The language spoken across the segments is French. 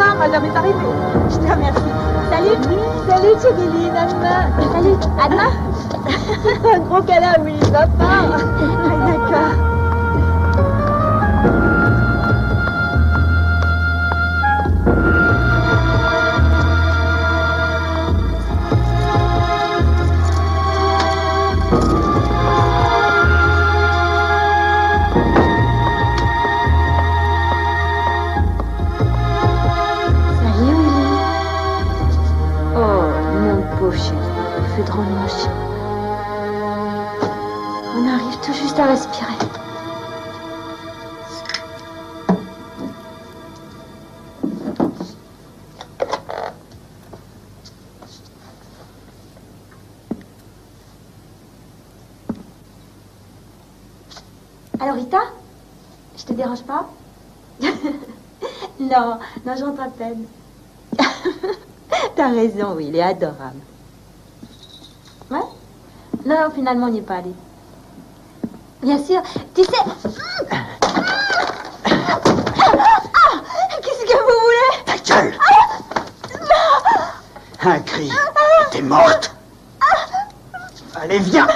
Bonsoir, madame est arrivée. Je te remercie. Salut. Salut, Tchégueline. À demain. Salut. À demain. Un gros câlin, oui, papa. Ah, d'accord. Il fait trop moche. On arrive tout juste à respirer. Alors Rita, je te dérange pas? Non, j'entre à peine. T'as raison, oui, il est adorable. Ouais? Non, finalement, on n'y est pas allé. Bien sûr, tu sais... Qu'est-ce que vous voulez? Ta gueule! Un cri, t'es morte. Allez, viens!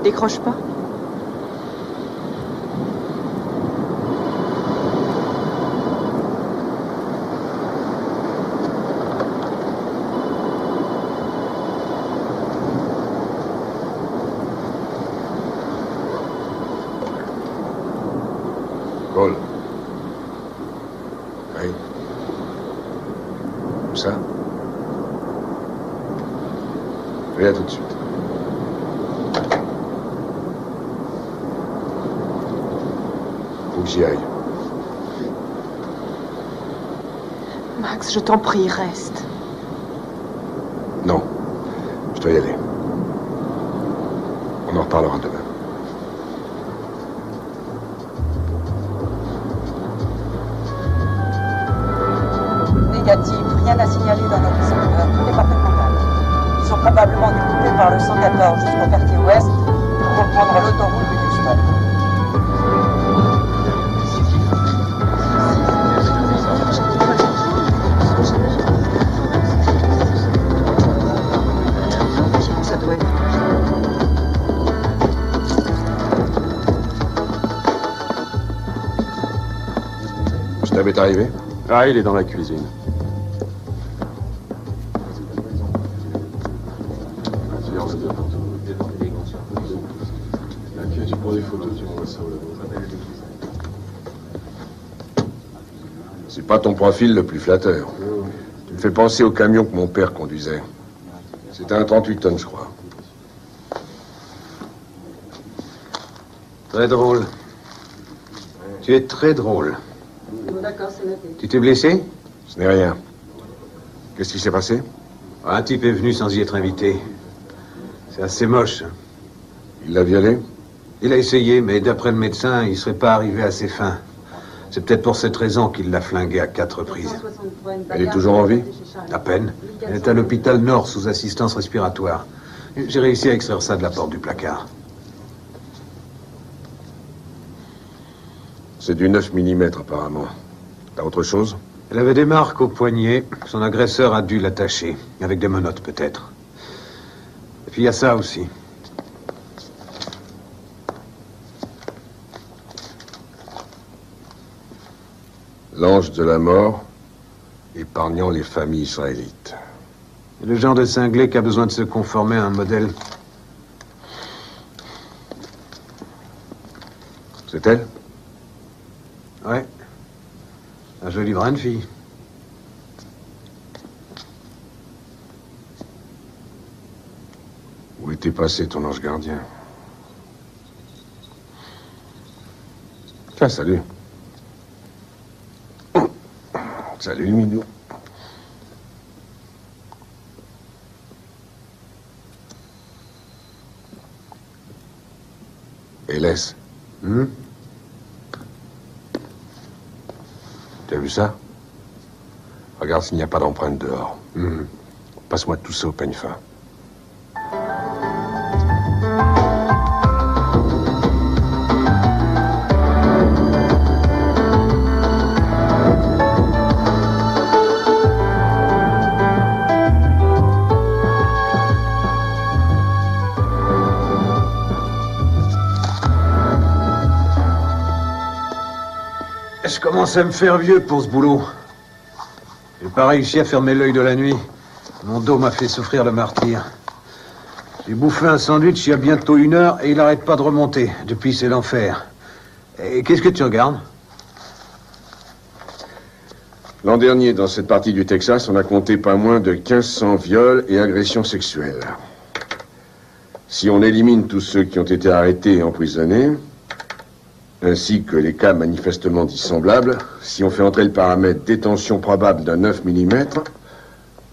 Décroche pas. Paul. Oui. Comme ça. Viens tout de suite. Faut que j'y aille. Max, je t'en prie, reste. Non. Je dois y aller. On en reparlera demain. Négatif, rien à signaler dans notre secteur. Tout est parfaitement calme. Ils sont probablement découpés par le 114 jusqu'au quartier ouest pour reprendre l'autoroute de Houston. Ça doit être... Stab est arrivé? Ah, il est dans la cuisine. C'est pas ton profil le plus flatteur. Tu me fais penser au camion que mon père conduisait. C'était un 38 tonnes, je crois. Très drôle. Tu es très drôle. D'accord, c'est noté. Tu t'es blessé? Ce n'est rien. Qu'est-ce qui s'est passé? Un type est venu sans y être invité. C'est assez moche. Il l'a violé? Il a essayé, mais d'après le médecin, il serait pas arrivé à ses fins. C'est peut-être pour cette raison qu'il l'a flingué à 4 reprises. Elle est toujours en vie? À peine. Elle est à l'hôpital Nord sous assistance respiratoire. J'ai réussi à extraire ça de la porte du placard. C'est du 9 mm apparemment. T'as autre chose? Elle avait des marques au poignet. Son agresseur a dû l'attacher. Avec des menottes, peut-être. Et puis il y a ça aussi. L'ange de la mort, épargnant les familles israélites. Le genre de cinglé qui a besoin de se conformer à un modèle. C'est elle? Ouais. Un joli brin de fille. Où était passé ton ange gardien? Tiens, salut. Salut, le minou. Et laisse. Tu as vu ça? Regarde s'il n'y a pas d'empreinte dehors. Passe-moi tout ça au peigne fin. Je commence à me faire vieux pour ce boulot. J'ai pas réussi à fermer l'œil de la nuit. Mon dos m'a fait souffrir le martyre. J'ai bouffé un sandwich il y a bientôt 1 heure et il n'arrête pas de remonter. Depuis, c'est l'enfer. Et qu'est-ce que tu regardes? L'an dernier, dans cette partie du Texas, on a compté pas moins de 1500 viols et agressions sexuelles. Si on élimine tous ceux qui ont été arrêtés et emprisonnés, ainsi que les cas manifestement dissemblables, si on fait entrer le paramètre détention probable d'un 9 mm,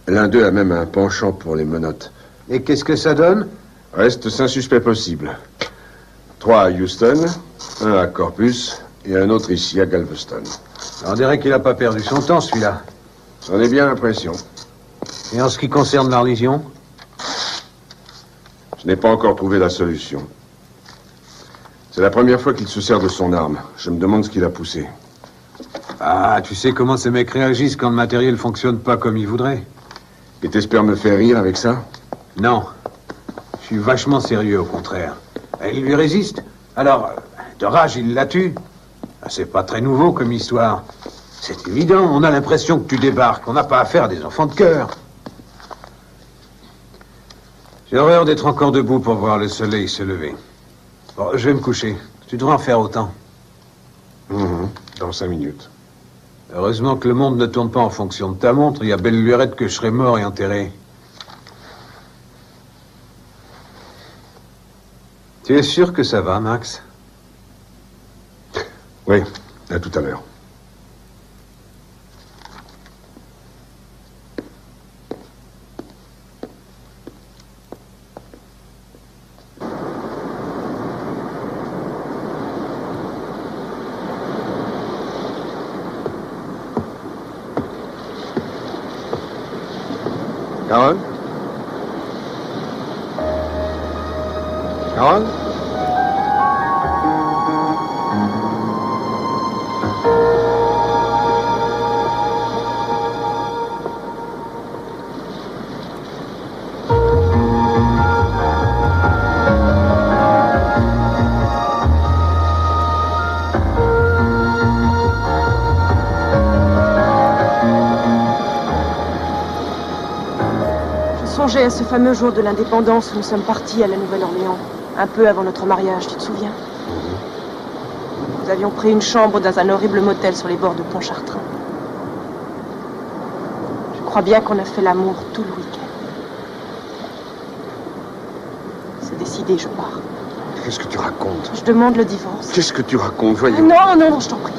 l'un d'eux a même un penchant pour les menottes. Et qu'est-ce que ça donne? Reste 5 suspects possibles. 3 à Houston, 1 à Corpus et un autre ici à Galveston. On dirait qu'il n'a pas perdu son temps, celui-là. J'en ai bien l'impression. Et en ce qui concerne la religion? Je n'ai pas encore trouvé la solution. C'est la première fois qu'il se sert de son arme. Je me demande ce qui l'a poussé. Ah, tu sais comment ces mecs réagissent quand le matériel fonctionne pas comme ils voudraient. Et t'espères me faire rire avec ça? Non. Je suis vachement sérieux, au contraire. Il lui résiste. Alors, de rage, il la tue. C'est pas très nouveau comme histoire. C'est évident, on a l'impression que tu débarques. On n'a pas affaire à des enfants de cœur. J'ai horreur d'être encore debout pour voir le soleil se lever. Bon, je vais me coucher. Tu devrais en faire autant. Dans 5 minutes. Heureusement que le monde ne tourne pas en fonction de ta montre. Il y a belle lurette que je serai mort et enterré. Tu es sûr que ça va, Max? Oui, à tout à l'heure. Caron? Caron? À ce fameux jour de l'indépendance où nous sommes partis à la Nouvelle-Orléans, un peu avant notre mariage, tu te souviens? Nous avions pris une chambre dans un horrible motel sur les bords de Pontchartrain. Je crois bien qu'on a fait l'amour tout le week-end. C'est décidé, je pars. Qu'est-ce que tu racontes? Je demande le divorce. Qu'est-ce que tu racontes? Voyons. Non, non, non, je t'en prie.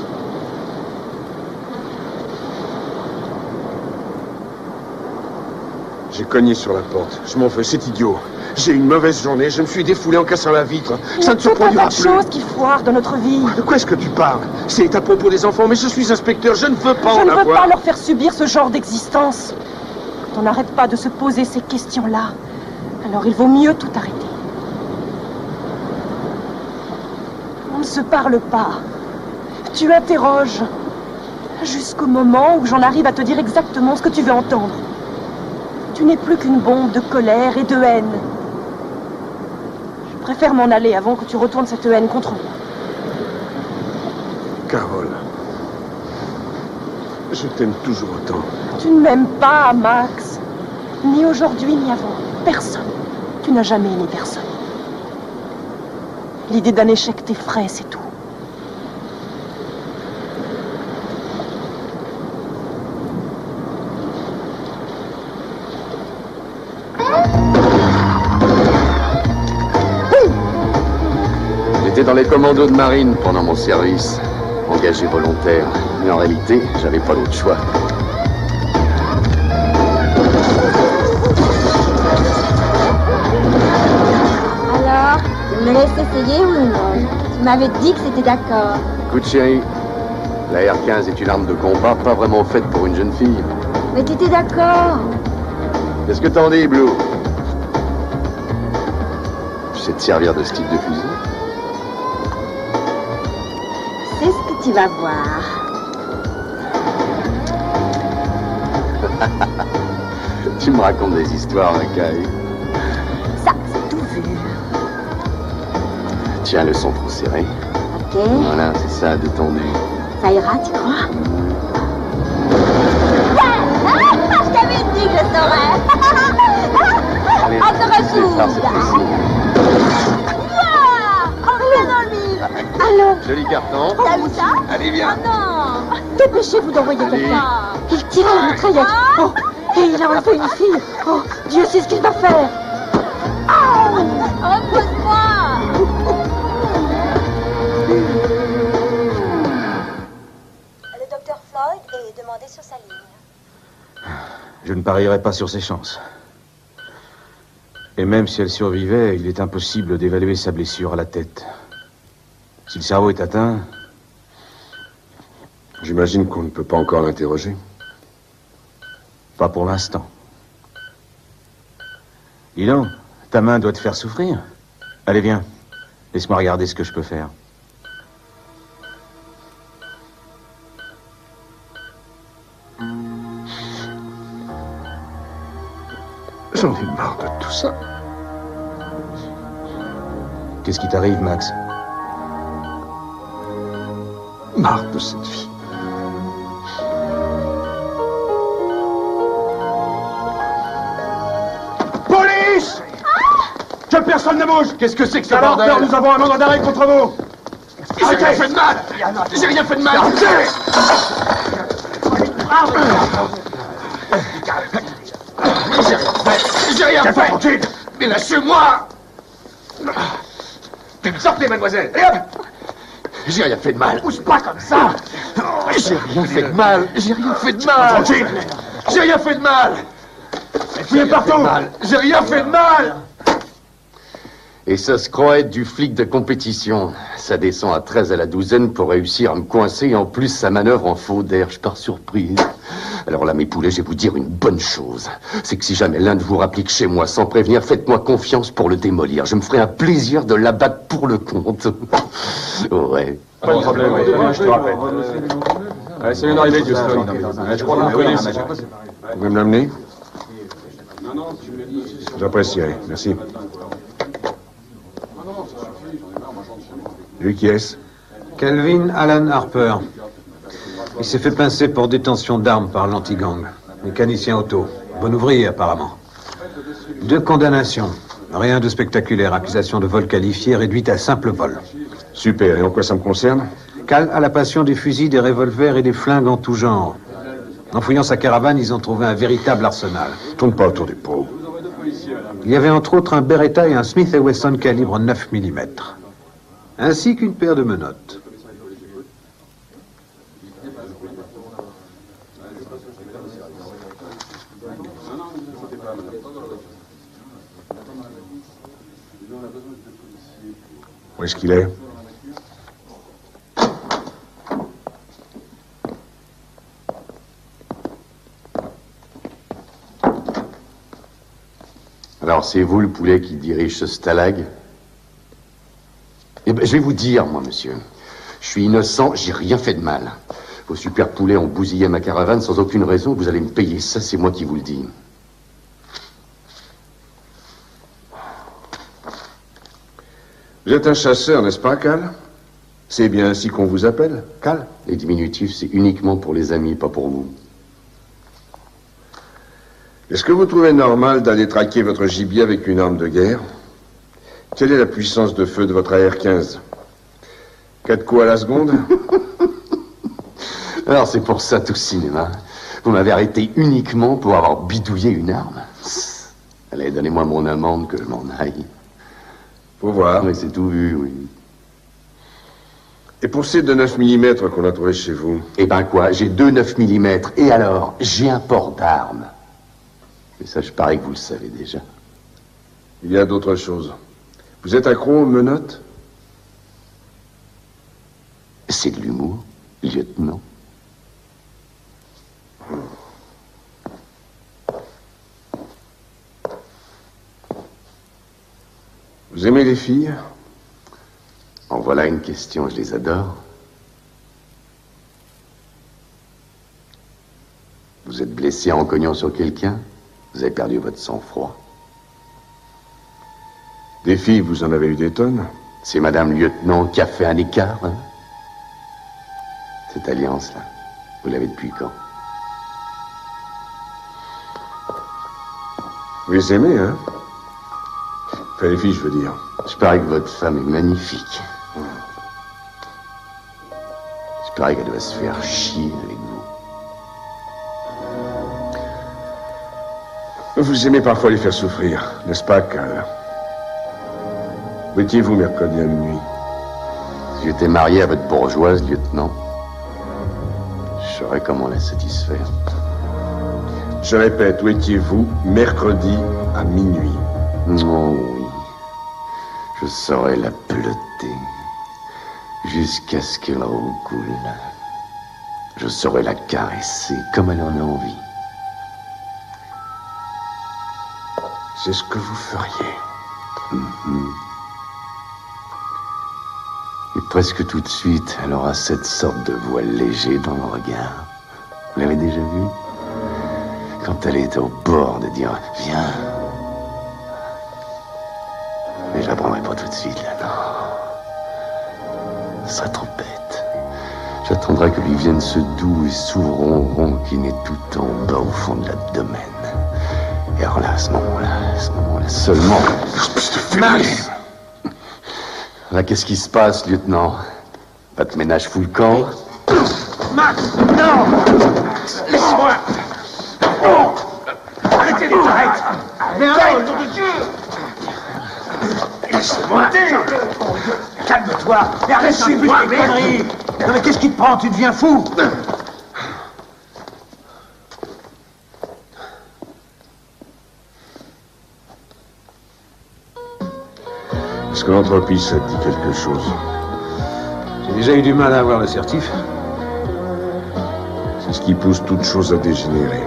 J'ai cogné sur la porte. Je m'en veux, c'est idiot. J'ai eu une mauvaise journée, je me suis défoulé en cassant la vitre. Ça ne se produira plus. Il y a tout un tas de choses qui foirent dans notre vie. De quoi est-ce que tu parles? C'est à propos des enfants, mais je suis inspecteur, je ne veux pas en avoir. Je ne veux pas leur faire subir ce genre d'existence. Quand on n'arrête pas de se poser ces questions-là, alors il vaut mieux tout arrêter. On ne se parle pas. Tu interroges. Jusqu'au moment où j'en arrive à te dire exactement ce que tu veux entendre. Tu n'es plus qu'une bombe de colère et de haine. Je préfère m'en aller avant que tu retournes cette haine contre moi. Carole, je t'aime toujours autant. Tu ne m'aimes pas, Max. Ni aujourd'hui, ni avant. Personne. Tu n'as jamais aimé personne. L'idée d'un échec t'effraie, c'est tout. J'étais dans les commandos de marine pendant mon service, engagé volontaire. Mais en réalité, j'avais pas d'autre choix. Alors, tu me laisses essayer ou non? Tu m'avais dit que c'était d'accord. Écoute chérie, la R15 est une arme de combat pas vraiment faite pour une jeune fille. Mais tu étais d'accord. Qu'est-ce que t'en dis, Blue? Tu sais te servir de ce type de fusil? C'est ce que tu vas voir. Tu me racontes des histoires, Mackay. Ça, c'est tout vu. Tiens, le son trop serré. Ok. Voilà, c'est ça, détendu. Ça ira, tu crois? Ouais. Je t'avais dit que je saurais. Allez, Encore un c'est coup. ça, c'est précis. On revient dans le vif. Allons. Joli carton. T'as vu ça? Allez, viens. Attends. Dépêchez-vous d'envoyer Allez. quelqu'un. Il tire à la mitraillette. Oh, et il a enlevé une fille. Oh, Dieu sait ce qu'il va faire. Repose-moi. Le docteur Floyd est demandé sur sa ligne. Je ne parierai pas sur ses chances. Et même si elle survivait, il est impossible d'évaluer sa blessure à la tête. Si le cerveau est atteint... J'imagine qu'on ne peut pas encore l'interroger. Pas pour l'instant. Dis donc, ta main doit te faire souffrir. Allez, viens. Laisse-moi regarder ce que je peux faire. J'en ai marre de tout ça. Qu'est-ce qui t'arrive, Max? Marre de cette vie. Police! Que personne ne bouge! Qu'est-ce que c'est que ce Alors, bordel? nous avons un mandat d'arrêt contre vous! J'ai rien fait de mal! J'ai rien fait de mal! J'ai rien fait! Tranquille! Mais lâchez-moi! Sortez, mademoiselle! Et hop! J'ai rien fait de mal! Bouge pas comme ça! J'ai rien fait de mal! J'ai rien fait de mal! Tranquille! J'ai rien fait de mal! Fouillez partout! J'ai rien fait de mal! Et ça se croit être du flic de compétition. Ça descend à 13 à la douzaine pour réussir à me coincer. Et en plus, ça manœuvre en faux d'air. Je pars surprise. Alors là, mes poulets, je vais vous dire une bonne chose. C'est que si jamais l'un de vous rapplique chez moi sans prévenir, faites-moi confiance pour le démolir. Je me ferai un plaisir de l'abattre pour le compte. Ouais. Pas de problème, je te rappelle. Allez, c'est bien arrivé, Houston. Je crois qu'on connaît ici. Vous pouvez me l'amener? J'apprécierai, merci. Lui qui est-ce? Calvin Alan Harper. Il s'est fait pincer pour détention d'armes par l'anti-gang. Mécanicien auto. Bon ouvrier, apparemment. 2 condamnations. Rien de spectaculaire. Accusation de vol qualifié réduite à simple vol. Super, et en quoi ça me concerne? Cal a la passion des fusils, des revolvers et des flingues en tout genre. En fouillant sa caravane, ils ont trouvé un véritable arsenal. Tourne pas autour du pot. Il y avait entre autres un Beretta et un Smith & Wesson calibre 9 mm. Ainsi qu'une paire de menottes. Où est-ce qu'il est? Alors, c'est vous le poulet qui dirige ce stalag? Eh ben, je vais vous dire, moi, monsieur. Je suis innocent, j'ai rien fait de mal. Vos super poulets ont bousillé ma caravane sans aucune raison. Vous allez me payer ça, c'est moi qui vous le dis. Vous êtes un chasseur, n'est-ce pas, Cal? C'est bien ainsi qu'on vous appelle, Cal? Les diminutifs, c'est uniquement pour les amis, pas pour vous. Est-ce que vous trouvez normal d'aller traquer votre gibier avec une arme de guerre? Quelle est la puissance de feu de votre AR-15? 4 coups à la seconde? Alors c'est pour ça tout le cinéma. Vous m'avez arrêté uniquement pour avoir bidouillé une arme. Allez, donnez-moi mon amende que je m'en aille. Faut voir. Oui, c'est tout vu, oui. Et pour ces 2 9 mm qu'on a trouvé chez vous? Eh ben quoi, j'ai 2 9 mm. Et alors, j'ai un port d'armes. Mais ça, je parie que vous le savez déjà. Il y a d'autres choses. Vous êtes accro aux menottes? C'est de l'humour, lieutenant. Vous aimez les filles? En voilà une question, je les adore. Vous êtes blessé en cognant sur quelqu'un? Vous avez perdu votre sang-froid. Des filles, vous en avez eu des tonnes? C'est Madame Lieutenant qui a fait un écart, hein? Cette alliance-là, vous l'avez depuis quand? Vous les aimez, hein? Enfin, les filles, je veux dire. Je parie que votre femme est magnifique. Je parie qu'elle doit se faire chier avec vous. Vous aimez parfois les faire souffrir, n'est-ce pas, Cal? Où étiez-vous mercredi à minuit? Si j'étais marié à votre bourgeoise, lieutenant, je saurais comment la satisfaire. Je répète, où étiez-vous mercredi à minuit? Oh oui, je saurais la peloter jusqu'à ce qu'elle recoule. Je saurais la caresser comme elle en a envie. C'est ce que vous feriez. Et presque tout de suite, elle aura cette sorte de voile léger dans le regard. Vous l'avez déjà vu? Quand elle est au bord de dire « Viens ». Mais je la prendrai pas tout de suite, là, non. Ce serait trop bête. J'attendrai que lui vienne ce doux et sourd ronron qui naît tout en bas au fond de l'abdomen. Et alors là, à ce moment-là seulement... Max! Là, qu'est-ce qui se passe, lieutenant? Votre ménage fout le camp? Max! Non! Laisse-moi! Oh! Arrêtez de t'arrêter! Mais arrête, nom de Dieu! Laisse-moi! Calme-toi! Mais arrête de buter tes conneries! Non mais qu'est-ce qui te prend? Tu deviens fou! Est-ce que l'entreprise, ça te dit quelque chose? J'ai déjà eu du mal à avoir le certif. C'est ce qui pousse toute chose à dégénérer.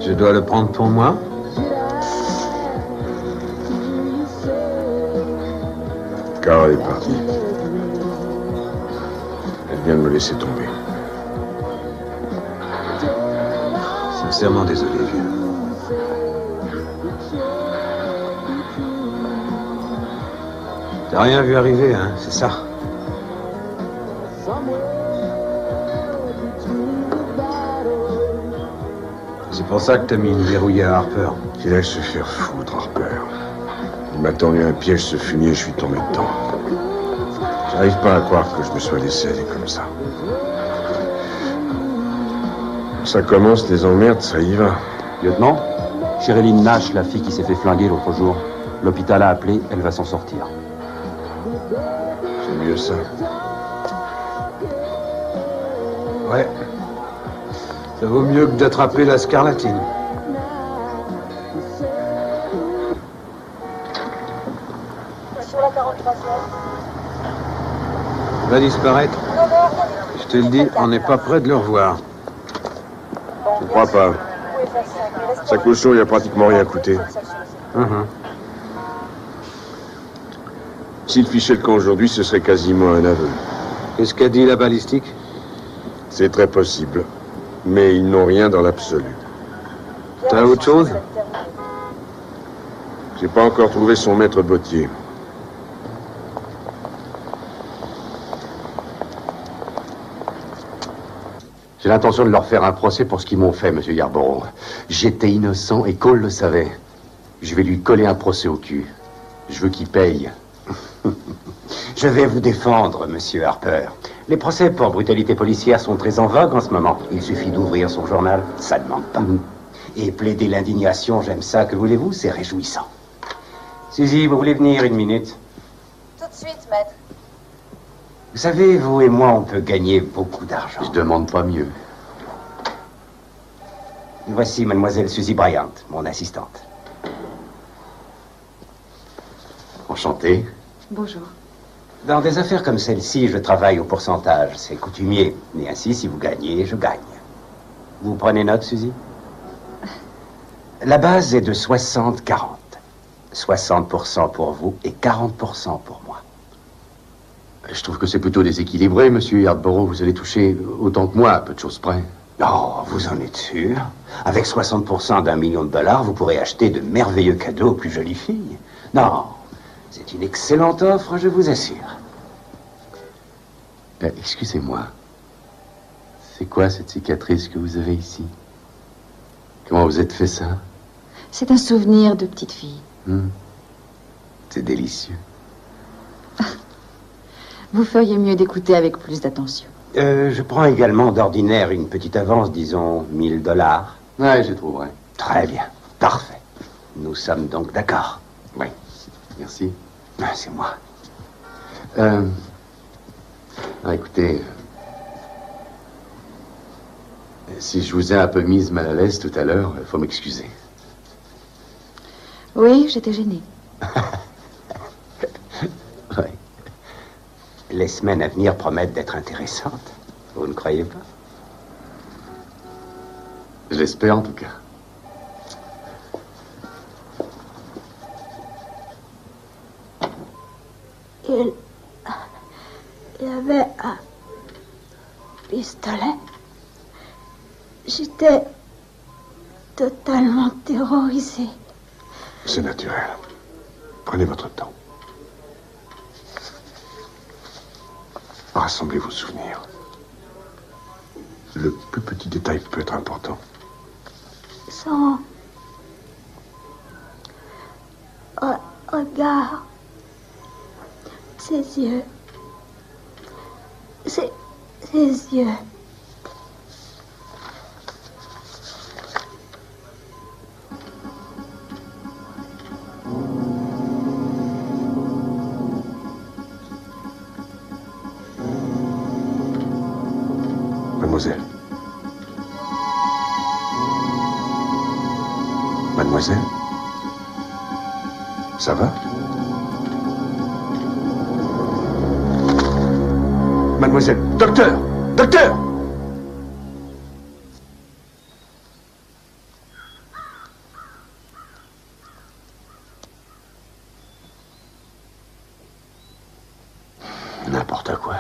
Je dois le prendre pour moi? Cara est partie. Elle vient de me laisser tomber. Sincèrement désolé, vieux. T'as rien vu arriver, hein, c'est ça? C'est pour ça que t'as mis une verrouillée à Harper. Qu'il aille se faire foutre, Harper. Il m'a tendu un piège, ce fumier, je suis tombé dedans. J'arrive pas à croire que je me sois laissé aller comme ça. Ça commence, les emmerdes, ça y va. Lieutenant, Sherilyn Nash, la fille qui s'est fait flinguer l'autre jour. L'hôpital a appelé, elle va s'en sortir. C'est mieux ça. Ouais. Ça vaut mieux que d'attraper la scarlatine. Sur la 43e. Va disparaître. Je te le dis, on n'est pas près de le revoir. Je ne crois pas. Sa caution, il a pratiquement rien coûté. S'il fichait le camp aujourd'hui, ce serait quasiment un aveu. Qu'est-ce qu'a dit la balistique? C'est très possible. Mais ils n'ont rien dans l'absolu. T'as autre chose? J'ai pas encore trouvé son maître bottier. J'ai l'intention de leur faire un procès pour ce qu'ils m'ont fait, monsieur Yarborough. J'étais innocent et Cole le savait. Je vais lui coller un procès au cul. Je veux qu'il paye. Je vais vous défendre, monsieur Harper. Les procès pour brutalité policière sont très en vogue en ce moment. Il suffit d'ouvrir son journal, ça ne manque pas. Et plaider l'indignation, j'aime ça, que voulez-vous, c'est réjouissant. Suzy, vous voulez venir une minute? Tout de suite, maître. Vous savez, vous et moi, on peut gagner beaucoup d'argent. Je demande pas mieux. Voici mademoiselle Suzy Bryant, mon assistante. Enchanté. Bonjour. Dans des affaires comme celle-ci, je travaille au pourcentage. C'est coutumier. Et ainsi, si vous gagnez, je gagne. Vous prenez note, Suzy? La base est de 60-40. 60% pour vous et 40% pour moi. Je trouve que c'est plutôt déséquilibré, monsieur Yarborough. Vous allez toucher autant que moi, à peu de choses près. Oh, vous en êtes sûr? Avec 60% d'1 million de dollars, vous pourrez acheter de merveilleux cadeaux aux plus jolies filles. Non, c'est une excellente offre, je vous assure. Excusez-moi. C'est quoi cette cicatrice que vous avez ici? Comment vous êtes fait ça? C'est un souvenir de petite fille. C'est délicieux. Vous feriez mieux d'écouter avec plus d'attention. Je prends également d'ordinaire une petite avance, disons 1000 dollars. Ouais, je trouverai. Très bien, parfait. Nous sommes donc d'accord. Oui, merci. C'est moi. Écoutez, si je vous ai un peu mise mal à l'aise tout à l'heure, il faut m'excuser. Oui, j'étais gênée. Oui. Les semaines à venir promettent d'être intéressantes. Vous ne croyez pas? Je l'espère en tout cas. Il avait un pistolet. J'étais totalement terrorisée. C'est naturel. Prenez votre temps. Rassemblez vos souvenirs. Le plus petit détail peut être important. Son regard, ses yeux, ses yeux. Mademoiselle. Mademoiselle? Ça va? Mademoiselle, docteur! Docteur! N'importe quoi.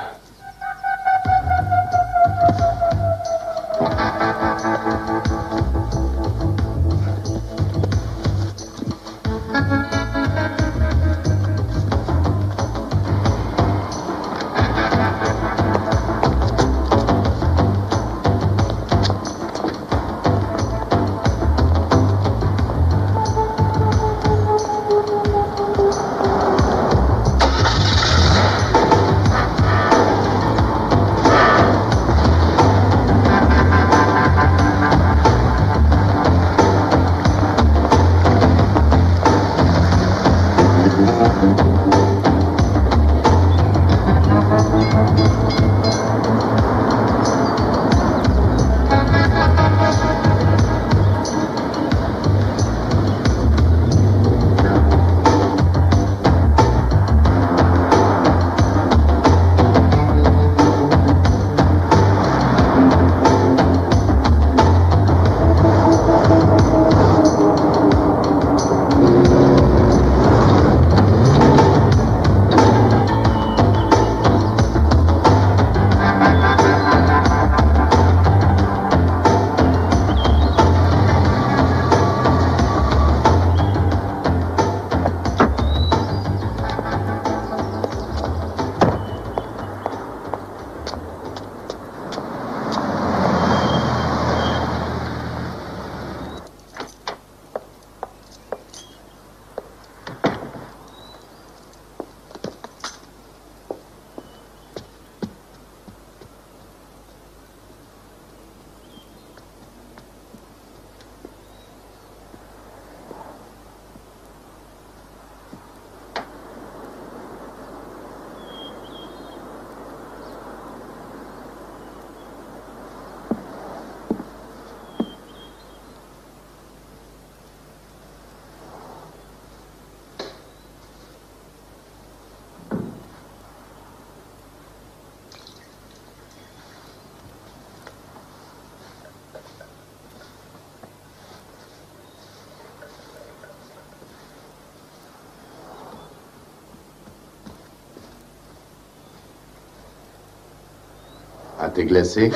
Un thé glacé?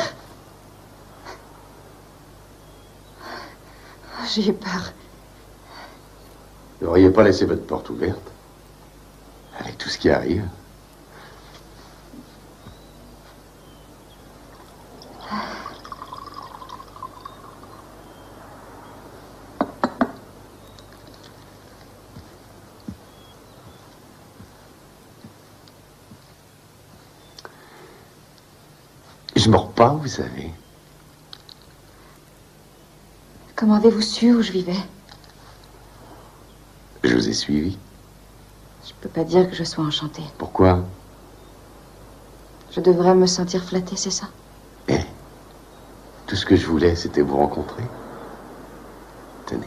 J'ai eu peur. Vous n'auriez pas laissé votre porte ouverte? Avec tout ce qui arrive. Je mords pas, vous savez. Comment avez-vous su où je vivais? Je vous ai suivi. Je peux pas dire que je sois enchantée. Pourquoi? Je devrais me sentir flattée, c'est ça? Eh, tout ce que je voulais, c'était vous rencontrer. Tenez.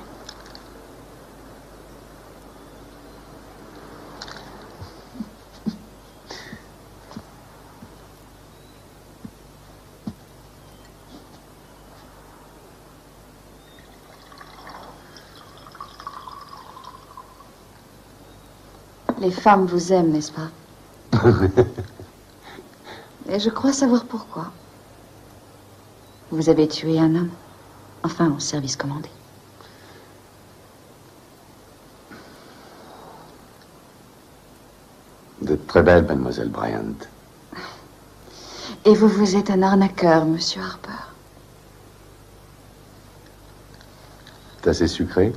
Les femmes vous aiment, n'est-ce pas? Et je crois savoir pourquoi. Vous avez tué un homme. Enfin, en service commandé. Vous êtes très belle, mademoiselle Bryant. Et vous êtes un arnaqueur, monsieur Harper. C'est assez sucré?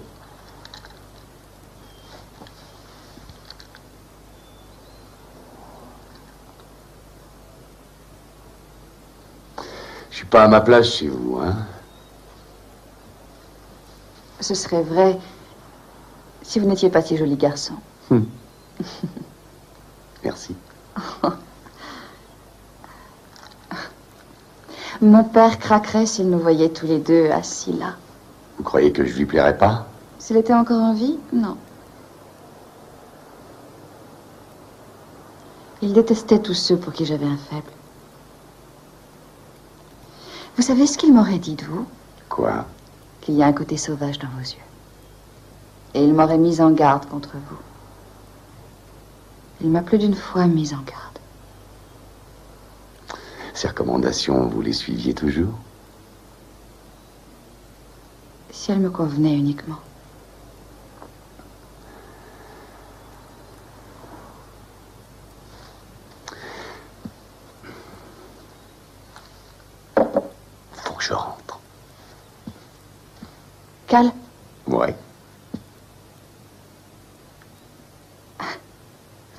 Je suis pas à ma place chez vous, hein? Ce serait vrai si vous n'étiez pas si joli garçon. Merci. Mon père craquerait s'il nous voyait tous les deux assis là. Vous croyez que je lui plairais pas? S'il était encore en vie, non. Il détestait tous ceux pour qui j'avais un faible. Vous savez ce qu'il m'aurait dit de vous? Quoi? Qu'il y a un côté sauvage dans vos yeux. Et il m'aurait mis en garde contre vous. Il m'a plus d'une fois mis en garde. Ces recommandations, vous les suiviez toujours? Si elles me convenaient uniquement. Faut que je rentre. Cal? Ouais.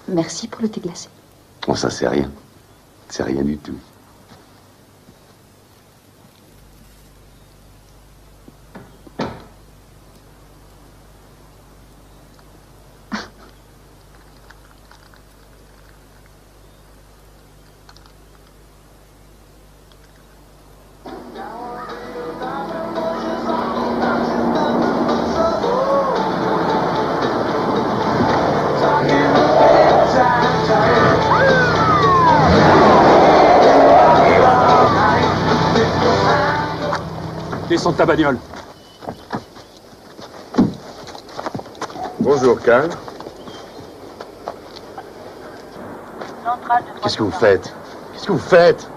Merci pour le thé glacé. Bon, ça, c'est rien. C'est rien du tout. Descends de ta bagnole. Bonjour, Cal. Qu'est-ce que vous faites? Qu'est-ce que vous faites?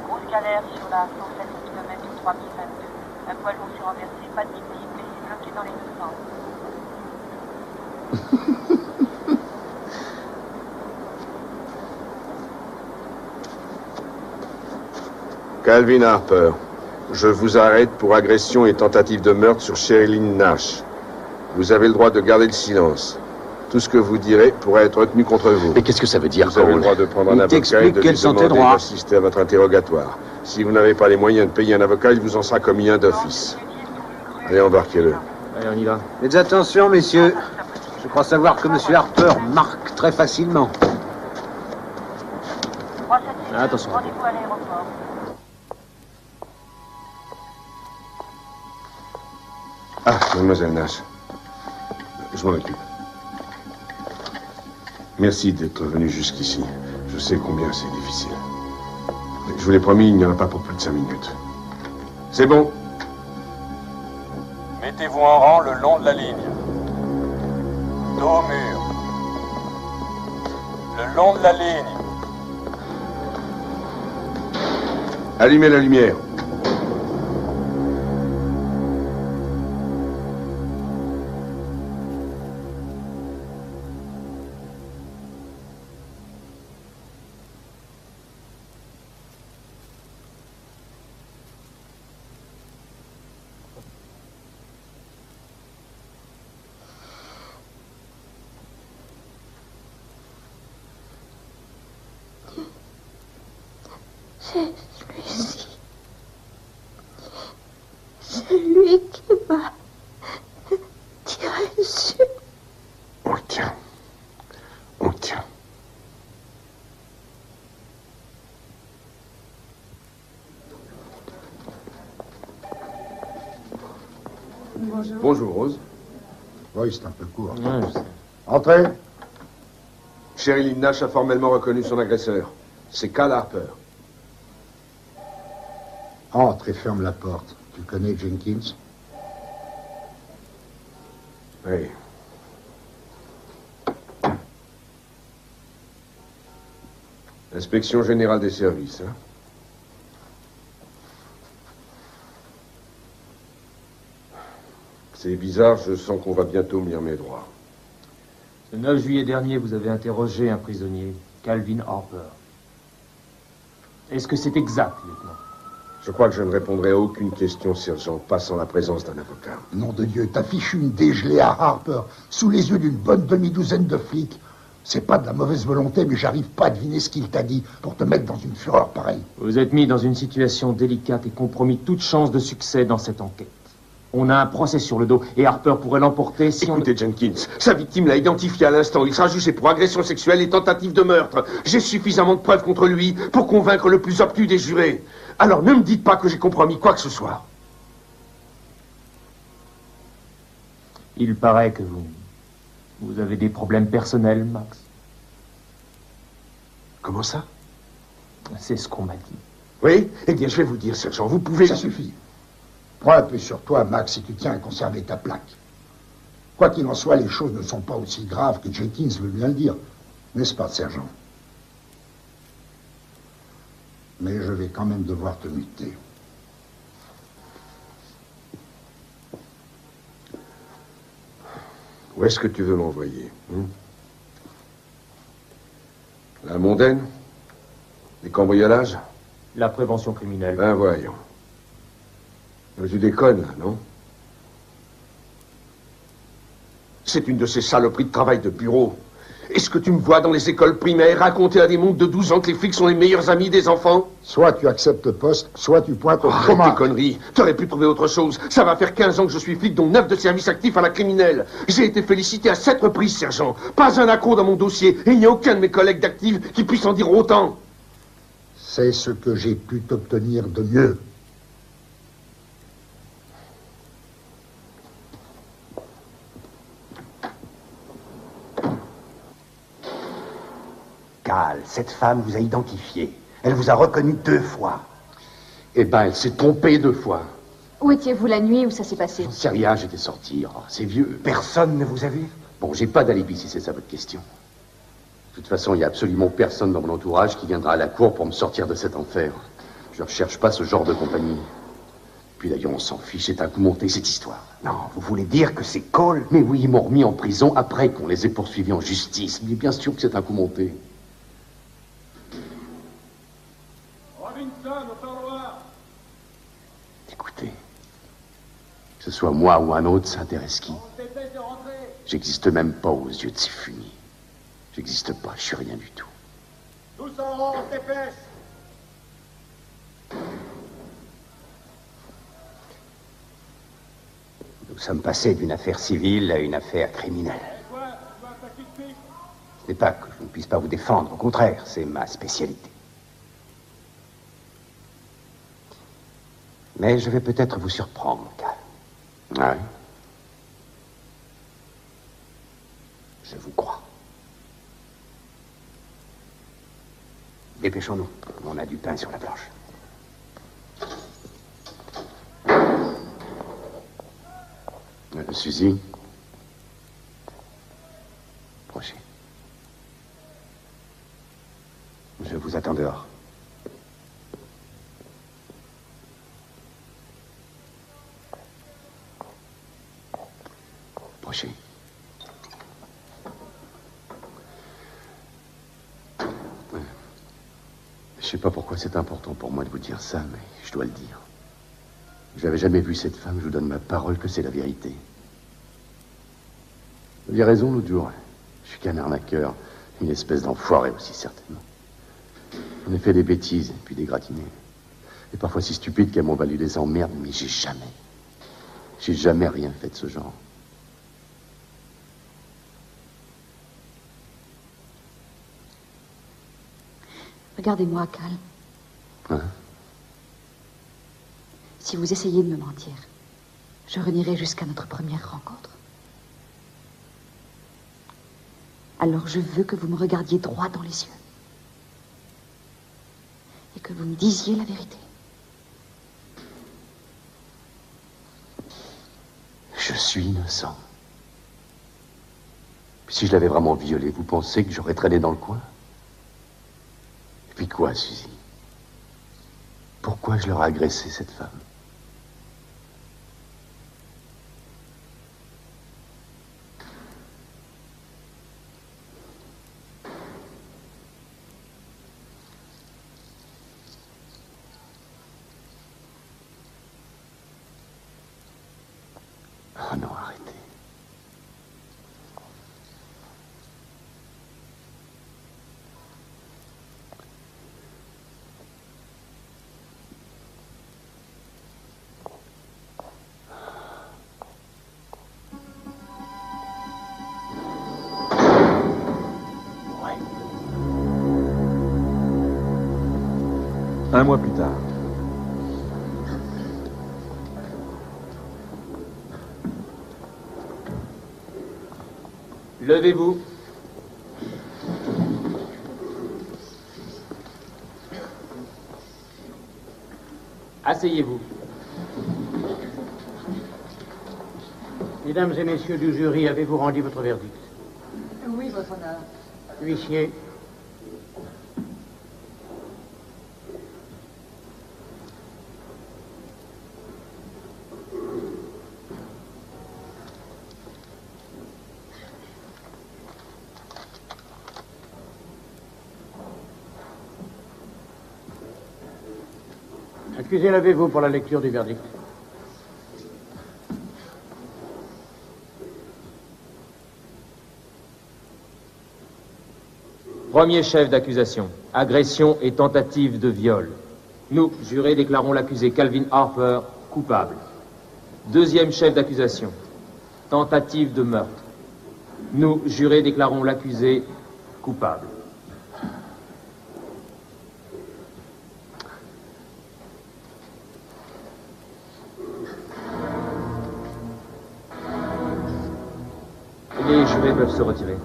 Grosse galère sur la 107 km 3022. Un poids lourd s'est renversé, pas de victime, mais c'est bloqué dans les deux sens. Calvin Harper, je vous arrête pour agression et tentative de meurtre sur Sherilyn Nash. Vous avez le droit de garder le silence. Tout ce que vous direz pourrait être retenu contre vous. Mais qu'est-ce que ça veut dire, Vous avez le droit de prendre un avocat et de lui demander d'assister à votre interrogatoire. Si vous n'avez pas les moyens de payer un avocat, il vous en sera commis un d'office. Allez, embarquez-le. Allez, on y va. Faites attention, messieurs. Je crois savoir que M. Harper marque très facilement. Attention. Rendez-vous à l'aéroport. Ah, mademoiselle Nash. Je m'en occupe. Merci d'être venu jusqu'ici. Je sais combien c'est difficile. Mais je vous l'ai promis, il n'y en a pas pour plus de 5 minutes. C'est bon. Mettez-vous en rang le long de la ligne. Dos au mur. Le long de la ligne. Allumez la lumière. C'est celui-ci. C'est lui qui m'a tiré dessus. On le tient. On le tient. Bonjour. Bonjour, Rose. Oui, c'est un peu court. Ouais, je sais. Entrez. Sherilyn Nash a formellement reconnu son agresseur. C'est Cal Harper. Entre et ferme la porte. Tu connais Jenkins? Oui. Inspection générale des services, hein? C'est bizarre, je sens qu'on va bientôt me lire mes droits. Le 9 juillet dernier, vous avez interrogé un prisonnier, Calvin Harper. Est-ce que c'est exact, lieutenant? Je crois que je ne répondrai à aucune question, sergent, pas sans la présence d'un avocat. Nom de Dieu, t'as fichu une dégelée à Harper, sous les yeux d'une bonne demi-douzaine de flics. C'est pas de la mauvaise volonté, mais j'arrive pas à deviner ce qu'il t'a dit pour te mettre dans une fureur pareille. Vous êtes mis dans une situation délicate et compromis toute chance de succès dans cette enquête. On a un procès sur le dos et Harper pourrait l'emporter si Écoutez, Jenkins, sa victime l'a identifié à l'instant. Il sera jugé pour agression sexuelle et tentative de meurtre. J'ai suffisamment de preuves contre lui pour convaincre le plus obtus des jurés. Alors ne me dites pas que j'ai compromis quoi que ce soit. Il paraît que vous avez des problèmes personnels, Max. Comment ça? C'est ce qu'on m'a dit. Oui? Eh bien, je vais vous dire, sergent, vous pouvez... Ça suffit. Prends un peu sur toi, Max, si tu tiens à conserver ta plaque. Quoi qu'il en soit, les choses ne sont pas aussi graves que Jenkins veut bien le dire. N'est-ce pas, sergent? Mais je vais quand même devoir te muter. Où est-ce que tu veux m'envoyer? La mondaine? Les cambriolages? La prévention criminelle. Ben voyons. Tu déconnes, là, non? C'est une de ces saloperies de travail de bureau. Est-ce que tu me vois dans les écoles primaires raconter à des mondes de 12 ans que les flics sont les meilleurs amis des enfants? Soit tu acceptes le poste, soit tu pointes au Arrête coma. tes conneries. T'aurais pu trouver autre chose. Ça va faire 15 ans que je suis flic, dont 9 de service actif à la criminelle. J'ai été félicité à 7 reprises, sergent. Pas un accro dans mon dossier. Et il n'y a aucun de mes collègues d'actifs qui puisse en dire autant. C'est ce que j'ai pu t'obtenir de mieux. Cal, cette femme vous a identifié. Elle vous a reconnu 2 fois. Eh ben, elle s'est trompée 2 fois. Où étiez-vous la nuit où ça s'est passé? J'en sais rien, j'étais sorti. Oh, c'est vieux. Personne ne vous a vu? Bon, j'ai pas d'alibi si c'est ça votre question. De toute façon, il n'y a absolument personne dans mon entourage qui viendra à la cour pour me sortir de cet enfer. Je ne recherche pas ce genre de compagnie. Puis d'ailleurs, on s'en fiche, c'est un coup monté, cette histoire. Non, vous voulez dire que c'est Cole? Mais oui, ils m'ont remis en prison après qu'on les ait poursuivis en justice. Mais bien sûr que c'est un coup monté. Robinson, au parloir. Écoutez, que ce soit moi ou un autre, ça intéresse qui? J'existe même pas aux yeux de ces fumis. J'existe pas, je suis rien du tout. Tous en rang, on se dépêche. Nous sommes passés d'une affaire civile à une affaire criminelle. Ce n'est pas que je ne puisse pas vous défendre, au contraire, c'est ma spécialité. Mais je vais peut-être vous surprendre, Cal. Ouais. Je vous crois. Dépêchons-nous, on a du pain sur la planche. Suzy. Approchez. Je vous attends dehors. sais pas pourquoi c'est important pour moi de vous dire ça, mais je dois le dire. J'avais jamais vu cette femme, je vous donne ma parole que c'est la vérité. Vous aviez raison l'autre jour. Je suis qu'un arnaqueur, une espèce d'enfoiré aussi, certainement. On a fait des bêtises, puis des gratinées. Et parfois si stupides qu'elles m'ont valu des emmerdes, mais j'ai jamais rien fait de ce genre. Regardez-moi, Cal. Hein? Si vous essayez de me mentir, je renierai jusqu'à notre première rencontre. Alors je veux que vous me regardiez droit dans les yeux. Et que vous me disiez la vérité. Je suis innocent. Si je l'avais vraiment violée, vous pensez que j'aurais traîné dans le coin? Et puis quoi, Suzy? Pourquoi je leur ai agressé, cette femme? Oh non, arrêtez. Un mois plus tard. Levez-vous. Asseyez-vous. Mesdames et messieurs du jury, avez-vous rendu votre verdict? Oui, votre honneur. Huissier. Accusé, levez-vous pour la lecture du verdict. Premier chef d'accusation. Agression et tentative de viol. Nous, jurés, déclarons l'accusé Calvin Harper coupable. Deuxième chef d'accusation. Tentative de meurtre. Nous, jurés, déclarons l'accusé coupable. Les jurés peuvent se retirer.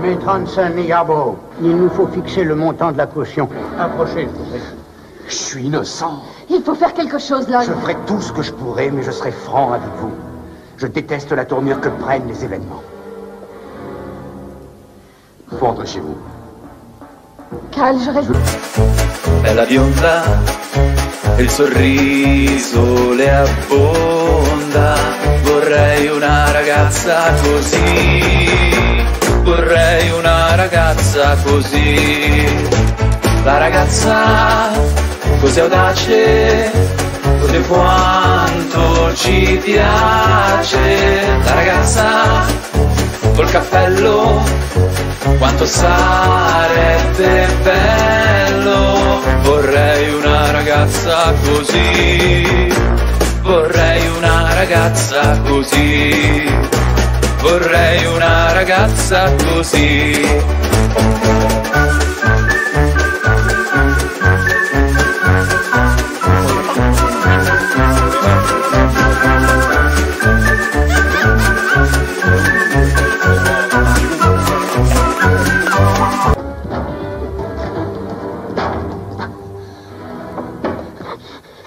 Maître Hansen et Yarborough, il nous faut fixer le montant de la caution. Approchez, s'il vous plaît. Je suis innocent. Il faut faire quelque chose, Lloyd. Je ferai tout ce que je pourrai, mais je serai franc avec vous. Je déteste la tournure que prennent les événements. Faut rentrer chez vous. Cal, je reste... Bella bionda, il sorriso le abbonda. Vorrei una ragazza così. Vorrei una ragazza così. La ragazza così audace, così quanto ci piace. La ragazza col cappello, quanto sarebbe bello. Vorrei una ragazza così. Vorrei una ragazza così. Vorrei una ragazza così.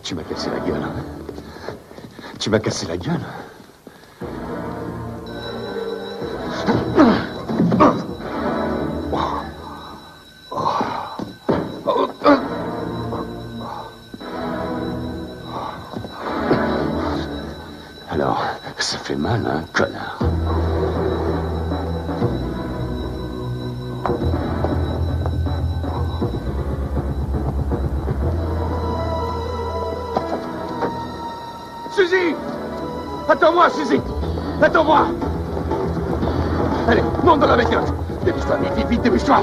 Tu m'as cassé la gueule. Tu m'as cassé la gueule. Alors, ça fait mal, hein, connard. Suzy! Attends-moi, Suzy! Attends-moi! Allez, monte dans la bagnole! Dépêche-toi, vite, vite, vite, dépêche-toi!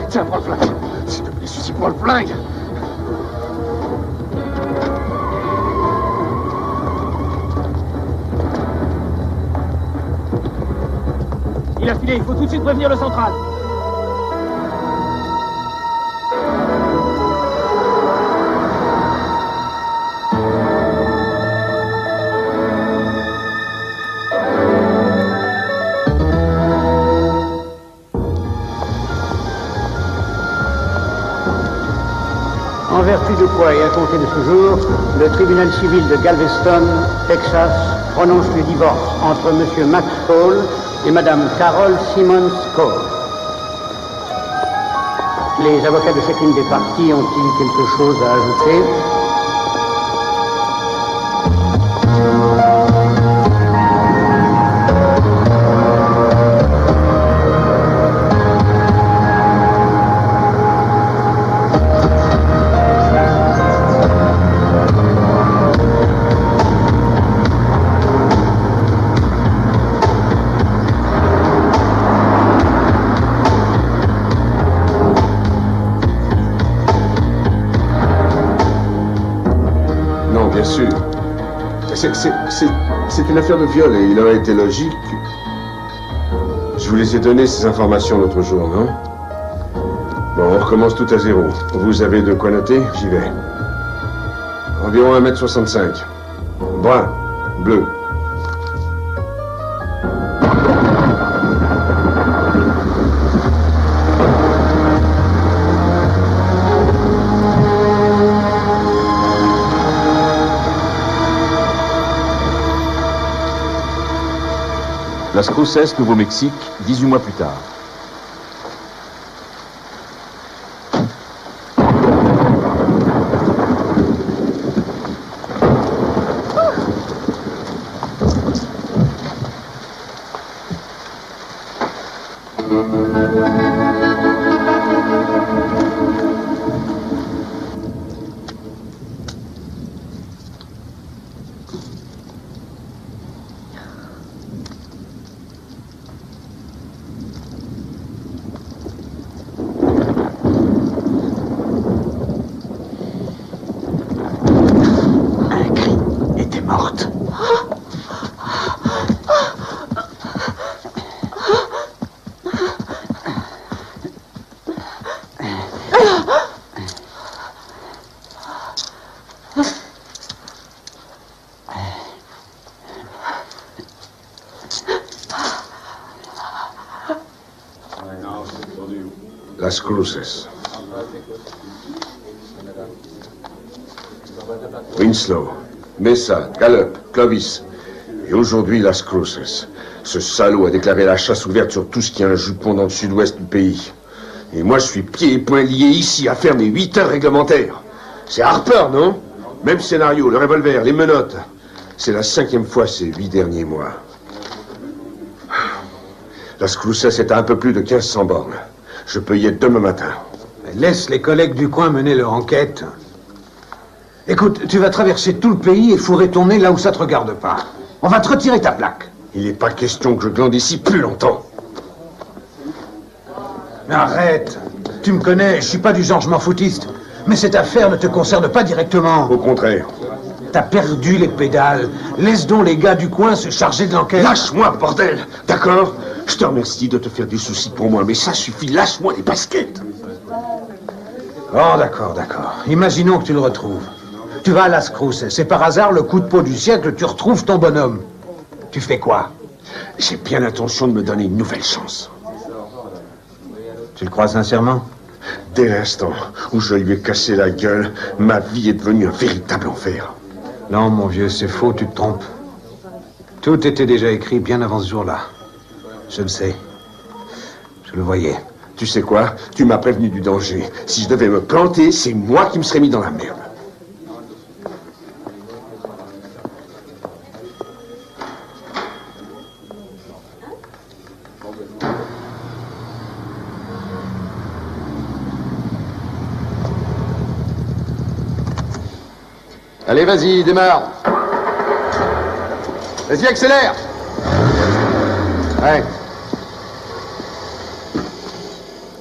Tiens, prends le flingue! S'il te plaît, Suzy, prends le flingue! Il a filé, il faut tout de suite prévenir le central. En vertu de quoi, et à compter de ce jour, le tribunal civil de Galveston, Texas, prononce le divorce entre M. Max Cole et Mme Carol Simmons Cole. Les avocats de chacune des parties ont-ils quelque chose à ajouter? C'est une affaire de viol et il aurait été logique. Je vous les ai donné ces informations l'autre jour, non? Bon, on recommence tout à zéro. Vous avez de quoi noter? J'y vais. Environ 1m65. Brun, bleu. Las Cruces, Nouveau-Mexique, 18 mois plus tard. Las Cruces. Winslow, Mesa, Gallup, Clovis. Et aujourd'hui, Las Cruces. Ce salaud a déclaré la chasse ouverte sur tout ce qui a un jupon dans le sud-ouest du pays. Et moi, je suis pieds et poings liés ici à faire mes 8 heures réglementaires. C'est Harper, non? Même scénario, le revolver, les menottes. C'est la 5e fois ces 8 derniers mois. Las Cruces est à un peu plus de 1500 bornes. Je peux y être demain matin. Laisse les collègues du coin mener leur enquête. Écoute, tu vas traverser tout le pays et fourrer ton nez là où ça te regarde pas. On va te retirer ta plaque. Il n'est pas question que je glande ici plus longtemps. Mais arrête. Tu me connais, je suis pas du genre je m'en foutiste. Mais cette affaire ne te concerne pas directement. Au contraire. T'as perdu les pédales. Laisse donc les gars du coin se charger de l'enquête. Lâche-moi, bordel. D'accord? Je te remercie de te faire des soucis pour moi, mais ça suffit. Lâche-moi les baskets. Oh, d'accord, d'accord. Imaginons que tu le retrouves. Tu vas à Las Cruces, c'est par hasard le coup de peau du siècle, tu retrouves ton bonhomme. Tu fais quoi? J'ai bien l'intention de me donner une nouvelle chance. Tu le crois sincèrement? Dès l'instant où je lui ai cassé la gueule, ma vie est devenue un véritable enfer. Non, mon vieux, c'est faux, tu te trompes. Tout était déjà écrit bien avant ce jour-là. Je le sais. Je le voyais. Tu sais quoi? Tu m'as prévenu du danger. Si je devais me planter, c'est moi qui me serais mis dans la merde. Allez, vas-y, démarre. Vas-y, accélère. Ouais.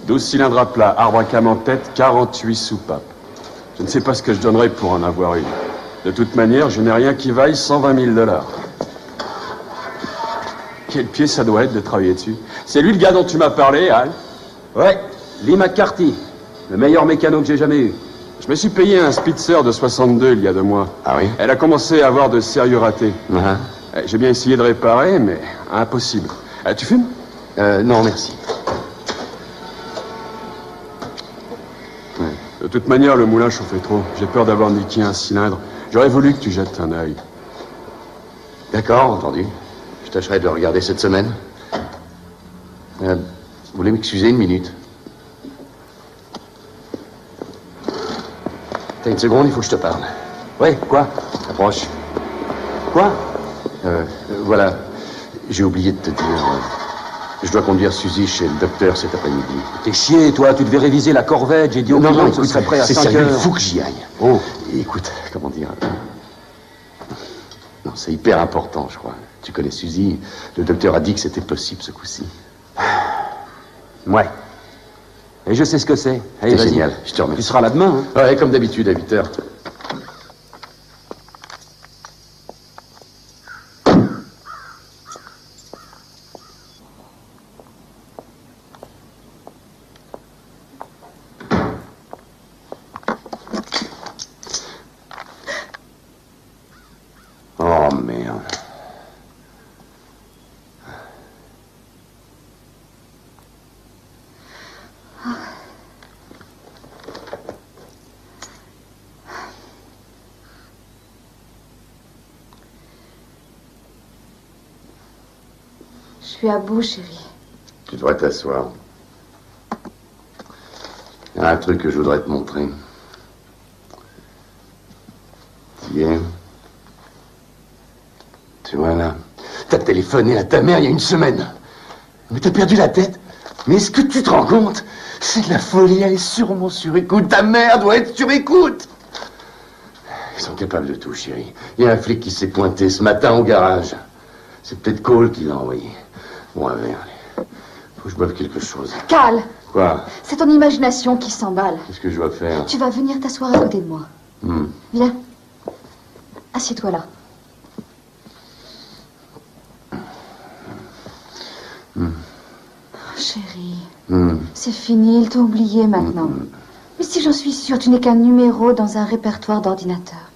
12 cylindres à plat, arbre à cam en tête, 48 soupapes. Je ne sais pas ce que je donnerais pour en avoir une. De toute manière, je n'ai rien qui vaille 120 000 $. Quel pied ça doit être de travailler dessus. C'est lui le gars dont tu m'as parlé, Al? Ouais, Lee McCarthy, le meilleur mécano que j'ai jamais eu. Je me suis payé un Spitzer de 62 il y a 2 mois. Ah oui? Elle a commencé à avoir de sérieux ratés. J'ai bien essayé de réparer, mais impossible. Tu fumes? Non, merci. De toute manière, le moulin chauffait trop. J'ai peur d'avoir niqué un cylindre. J'aurais voulu que tu jettes un œil. D'accord, entendu. Je tâcherai de le regarder cette semaine. Vous voulez m'excuser une minute? T'as une seconde, il faut que je te parle. Ouais, quoi? Approche. Quoi? Voilà. J'ai oublié de te dire. Je dois conduire Suzy chez le docteur cet après-midi. T'es chier, toi. Tu devais réviser la Corvette. J'ai dit au client que ce serait prêt à 5 sérieux, heures. il faut que j'y aille. Oh. Écoute, comment dire... Non, c'est hyper important, je crois. Tu connais Suzy. Le docteur a dit que c'était possible ce coup-ci. Ouais. Et je sais ce que c'est. C'est génial, je te remercie. Tu seras là demain, hein? Ouais, comme d'habitude, à 8 heures. Oh, merde. Je suis à bout, chérie. Tu devrais t'asseoir. Il y a un truc que je voudrais te montrer. Tu y es? Tu vois là? T'as téléphoné à ta mère il y a 1 semaine. Mais t'as perdu la tête. Mais est-ce que tu te rends compte? C'est de la folie, elle est sûrement sur écoute. Ta mère doit être sur écoute. Ils sont capables de tout, chérie. Il y a un flic qui s'est pointé ce matin au garage. C'est peut-être Cole qui l'a envoyé. Bon, allez. Faut que je boive quelque chose. Cal, Quoi? c'est ton imagination qui s'emballe. Qu'est-ce que je dois faire? Tu vas venir t'asseoir à côté de moi. Viens. Assieds-toi là. Chérie, c'est fini, il t'a oublié maintenant. Mais si j'en suis sûre, tu n'es qu'un numéro dans un répertoire d'ordinateur.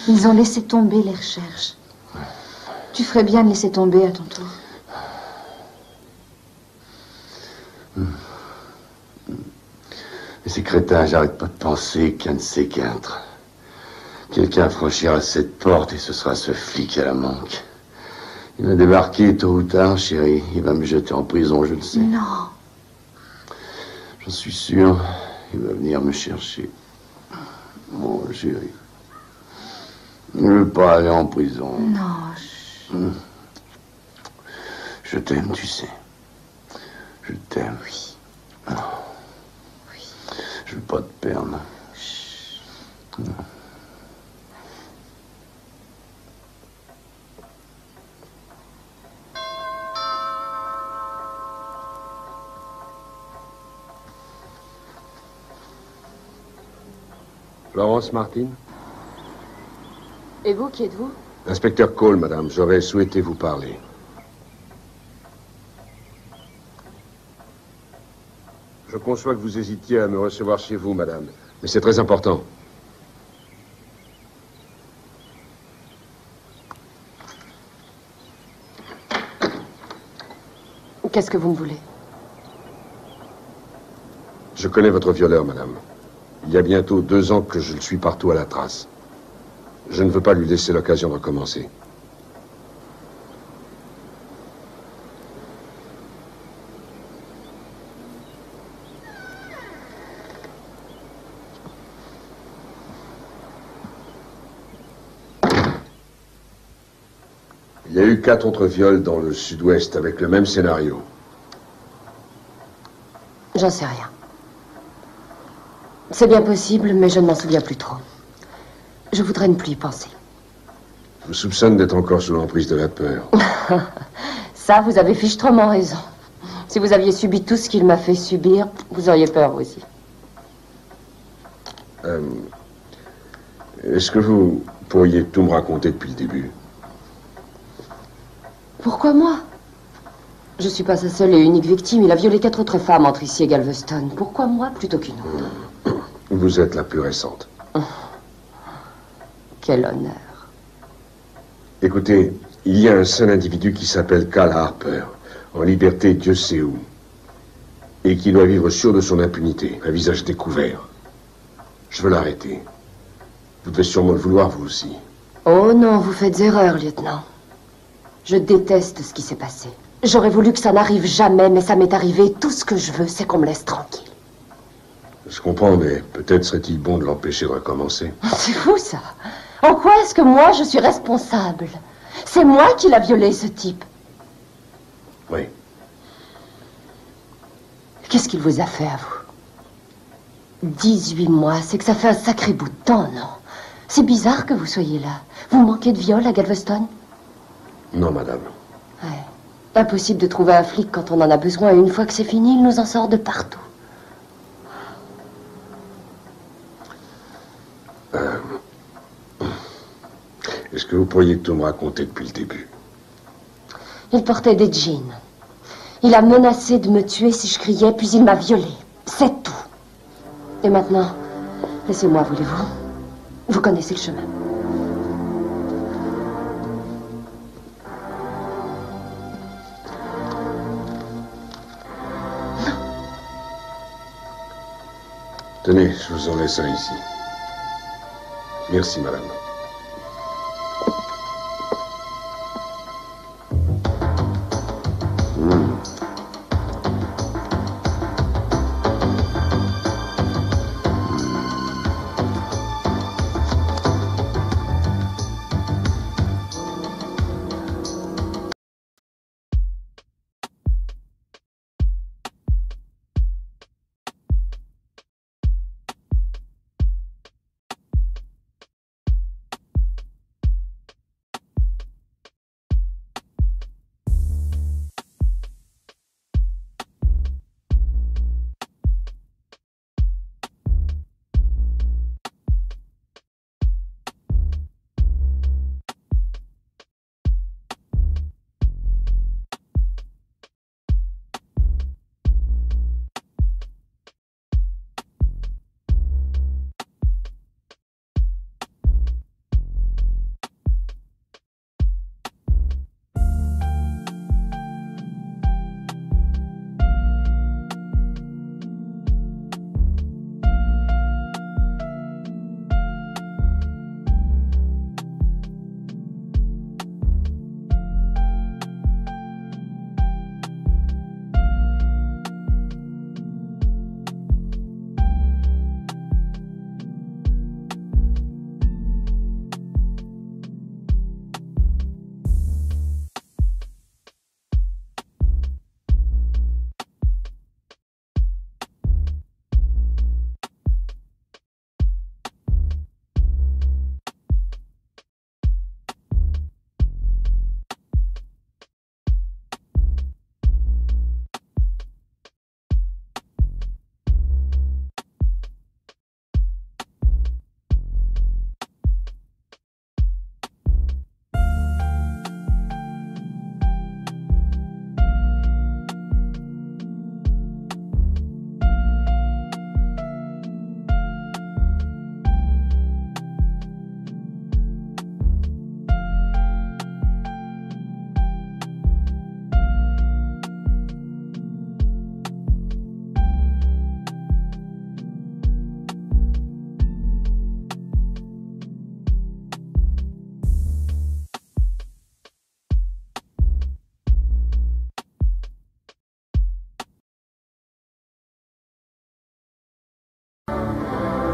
Ils ont laissé tomber les recherches. Tu ferais bien de laisser tomber à ton tour. Mais ces crétins, j'arrête pas de penser qu'un de ces 4. Quelqu'un franchira cette porte et ce sera ce flic à la manque. Il va débarquer tôt ou tard, chérie. Il va me jeter en prison, je le sais. Non. J'en suis sûr. Il va venir me chercher. Bon, chérie. Je ne veux pas aller en prison. Non. Je t'aime, tu sais. Je t'aime. Oui. Oui. Je veux pas te perdre. Florence Martin? Et vous, qui êtes-vous? Inspecteur Cole, madame, j'aurais souhaité vous parler. Je conçois que vous hésitiez à me recevoir chez vous, madame, mais c'est très important. Qu'est-ce que vous me voulez? Je connais votre violeur, madame. Il y a bientôt 2 ans que je le suis partout à la trace. Je ne veux pas lui laisser l'occasion de recommencer. Il y a eu 4 autres viols dans le sud-ouest avec le même scénario. J'en sais rien. C'est bien possible, mais je ne m'en souviens plus trop. Je voudrais ne plus y penser. Je vous soupçonne d'être encore sous l'emprise de la peur. Ça, vous avez fichtrement raison. Si vous aviez subi tout ce qu'il m'a fait subir, vous auriez peur aussi. Est-ce que vous pourriez tout me raconter depuis le début? Pourquoi moi? Je suis pas sa seule et unique victime. Il a violé 4 autres femmes entre ici et Galveston. Pourquoi moi plutôt qu'une autre? Vous êtes la plus récente. Quel honneur. Écoutez, il y a un seul individu qui s'appelle Cal Harper, en liberté Dieu sait où, et qui doit vivre sûr de son impunité, un visage découvert. Je veux l'arrêter. Vous devez sûrement le vouloir, vous aussi. Oh non, vous faites erreur, lieutenant. Je déteste ce qui s'est passé. J'aurais voulu que ça n'arrive jamais, mais ça m'est arrivé. Tout ce que je veux, c'est qu'on me laisse tranquille. Je comprends, mais peut-être serait-il bon de l'empêcher de recommencer. C'est fou, ça. En quoi est-ce que moi, je suis responsable? C'est moi qui l'a violé, ce type. Oui. Qu'est-ce qu'il vous a fait à vous? 18 mois, c'est que ça fait un sacré bout de temps, non? C'est bizarre que vous soyez là. Vous manquez de viol à Galveston? Non, madame. Ouais. Impossible de trouver un flic quand on en a besoin, et une fois que c'est fini, il nous en sort de partout. Est-ce que vous pourriez tout me raconter depuis le début? Il portait des jeans. Il a menacé de me tuer si je criais, puis il m'a violée. C'est tout. Et maintenant, laissez-moi, voulez-vous? Vous connaissez le chemin. Tenez, je vous en laisse un ici. Merci, madame.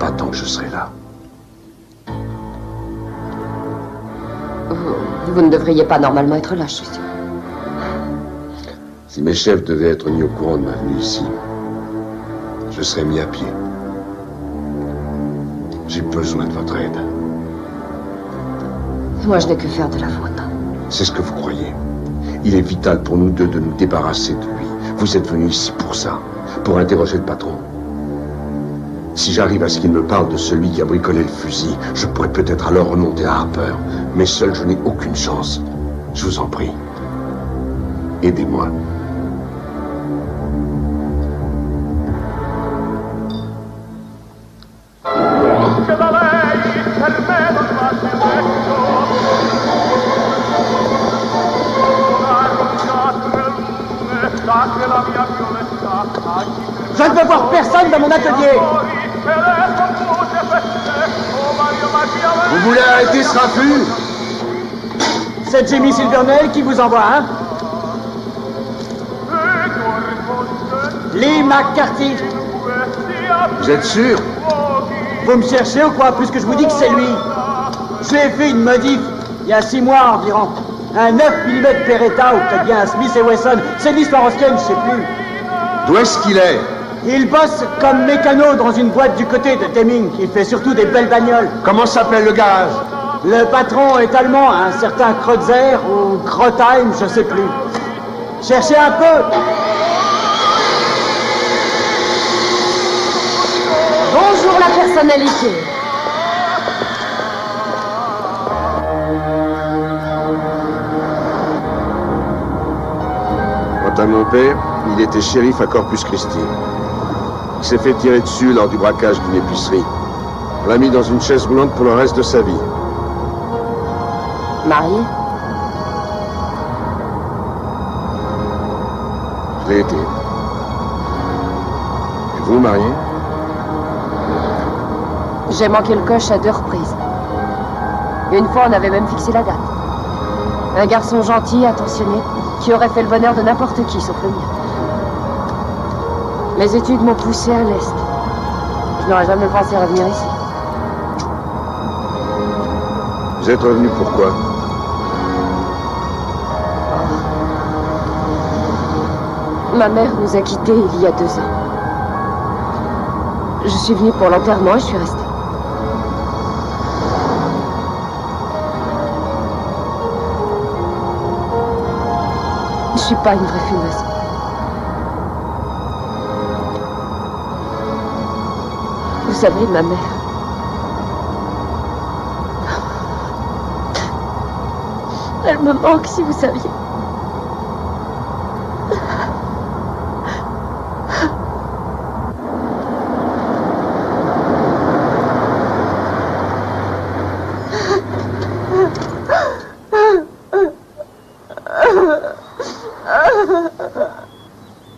Pas tant que je serai là. Vous ne devriez pas normalement être là, je suis sûre. Si mes chefs devaient être mis au courant de ma venue ici, je serais mis à pied. J'ai besoin de votre aide. Moi, je n'ai que faire de la vôtre. C'est ce que vous croyez. Il est vital pour nous deux de nous débarrasser de lui. Vous êtes venus ici pour ça, pour interroger le patron. Si j'arrive à ce qu'il me parle de celui qui a bricolé le fusil, je pourrais peut-être alors remonter à Harper. Mais seul, je n'ai aucune chance. Je vous en prie. Aidez-moi. Je ne veux voir personne dans mon atelier. Vous voulez arrêter ce raffut? C'est Jimmy Silvernail qui vous envoie, hein? Lee McCarthy. Vous êtes sûr? Vous me cherchez ou quoi? Plus que je vous dis que c'est lui. Je lui ai fait une modif il y a 6 mois environ. Un 9 mm Beretta ou peut-être bien un Smith & Wesson. C'est de l'histoire ancienne, je sais plus. D'où est-ce qu'il est? Il bosse comme mécano dans une boîte du côté de Deming. Il fait surtout des belles bagnoles. Comment s'appelle le garage? Le patron est allemand, un certain Kreutzer ou Grotheim, je sais plus. Cherchez un peu. Bonjour la personnalité. Quant à mon père, il était shérif à Corpus Christi. Il s'est fait tirer dessus lors du braquage d'une épicerie. On l'a mis dans une chaise roulante pour le reste de sa vie. Marié? Je l'ai été. Et vous, marié? J'ai manqué le coche à 2 reprises. Une fois, on avait même fixé la date. Un garçon gentil, attentionné, qui aurait fait le bonheur de n'importe qui, sauf le mien. Mes études m'ont poussé à l'Est. Je n'aurais jamais pensé revenir ici. Vous êtes revenu pourquoi? Ma mère nous a quittés il y a 2 ans. Je suis venue pour l'enterrement et je suis restée. Je suis pas une vraie fumeuse. Vous savez, ma mère... Elle me manque, si vous saviez.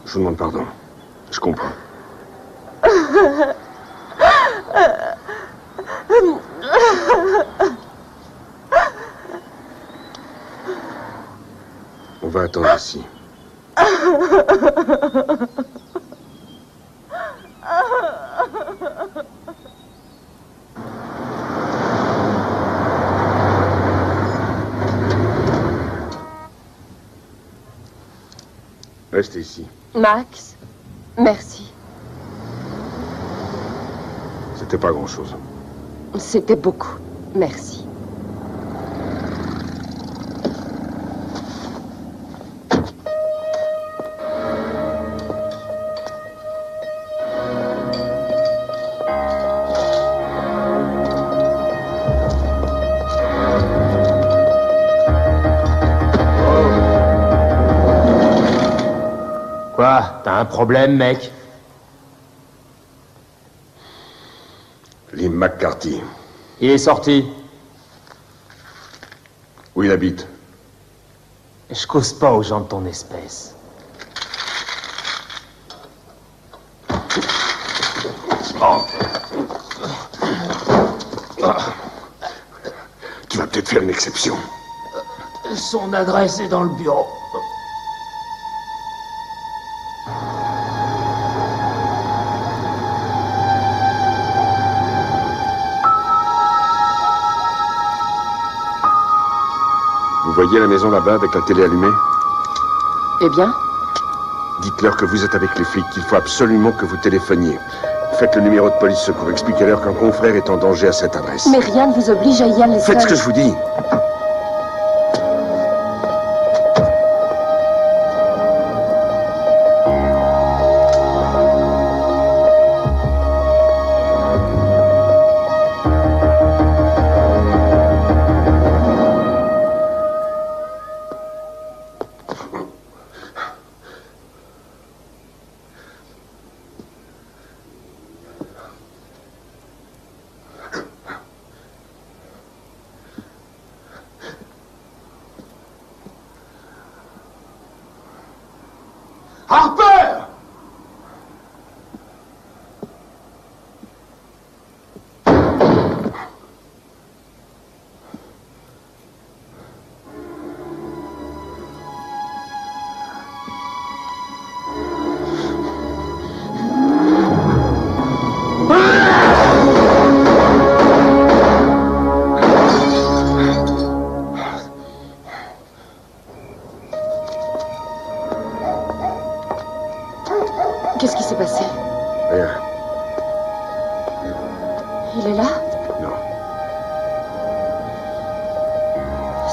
Je vous demande pardon. Je comprends. On va attendre ici. Restez ici. Max, merci. C'était pas grand-chose. C'était beaucoup. Merci. Quoi? T'as un problème, mec? Lee McCarthy. Il est sorti. Où il habite? Je cause pas aux gens de ton espèce. Oh. Tu vas peut-être faire une exception. Son adresse est dans le bureau. Vous voyez la maison là-bas avec la télé allumée? Eh bien? Dites-leur que vous êtes avec les flics, qu'il faut absolument que vous téléphoniez. Faites le numéro de police secours. Expliquez-leur qu'un confrère est en danger à cette adresse. Mais rien ne vous oblige à y aller seul. Faites ce que je vous dis.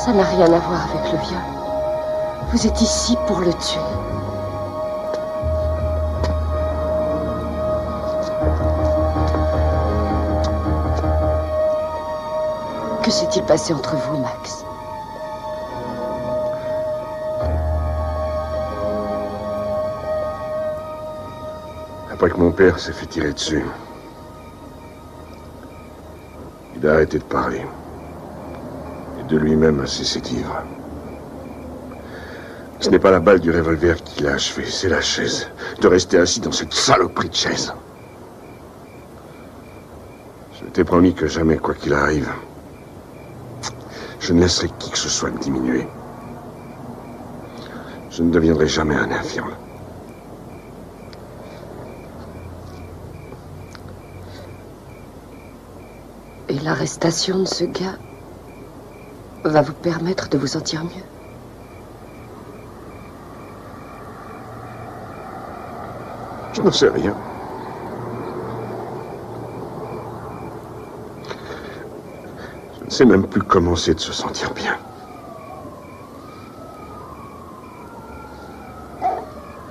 Ça n'a rien à voir avec le viol. Vous êtes ici pour le tuer. Que s'est-il passé entre vous, Max? Après que mon père s'est fait tirer dessus, il a arrêté de parler. Et de lui-même a cessé de vivre. Ce n'est pas la balle du revolver qui l'a achevé, c'est la chaise. De rester assis dans cette saloperie de chaise. Je t'ai promis que jamais, quoi qu'il arrive, je ne laisserai qui que ce soit me diminuer. Je ne deviendrai jamais un infirme. Et l'arrestation de ce gars va vous permettre de vous sentir mieux. Je n'en sais rien. Je ne sais même plus comment c'est de se sentir bien.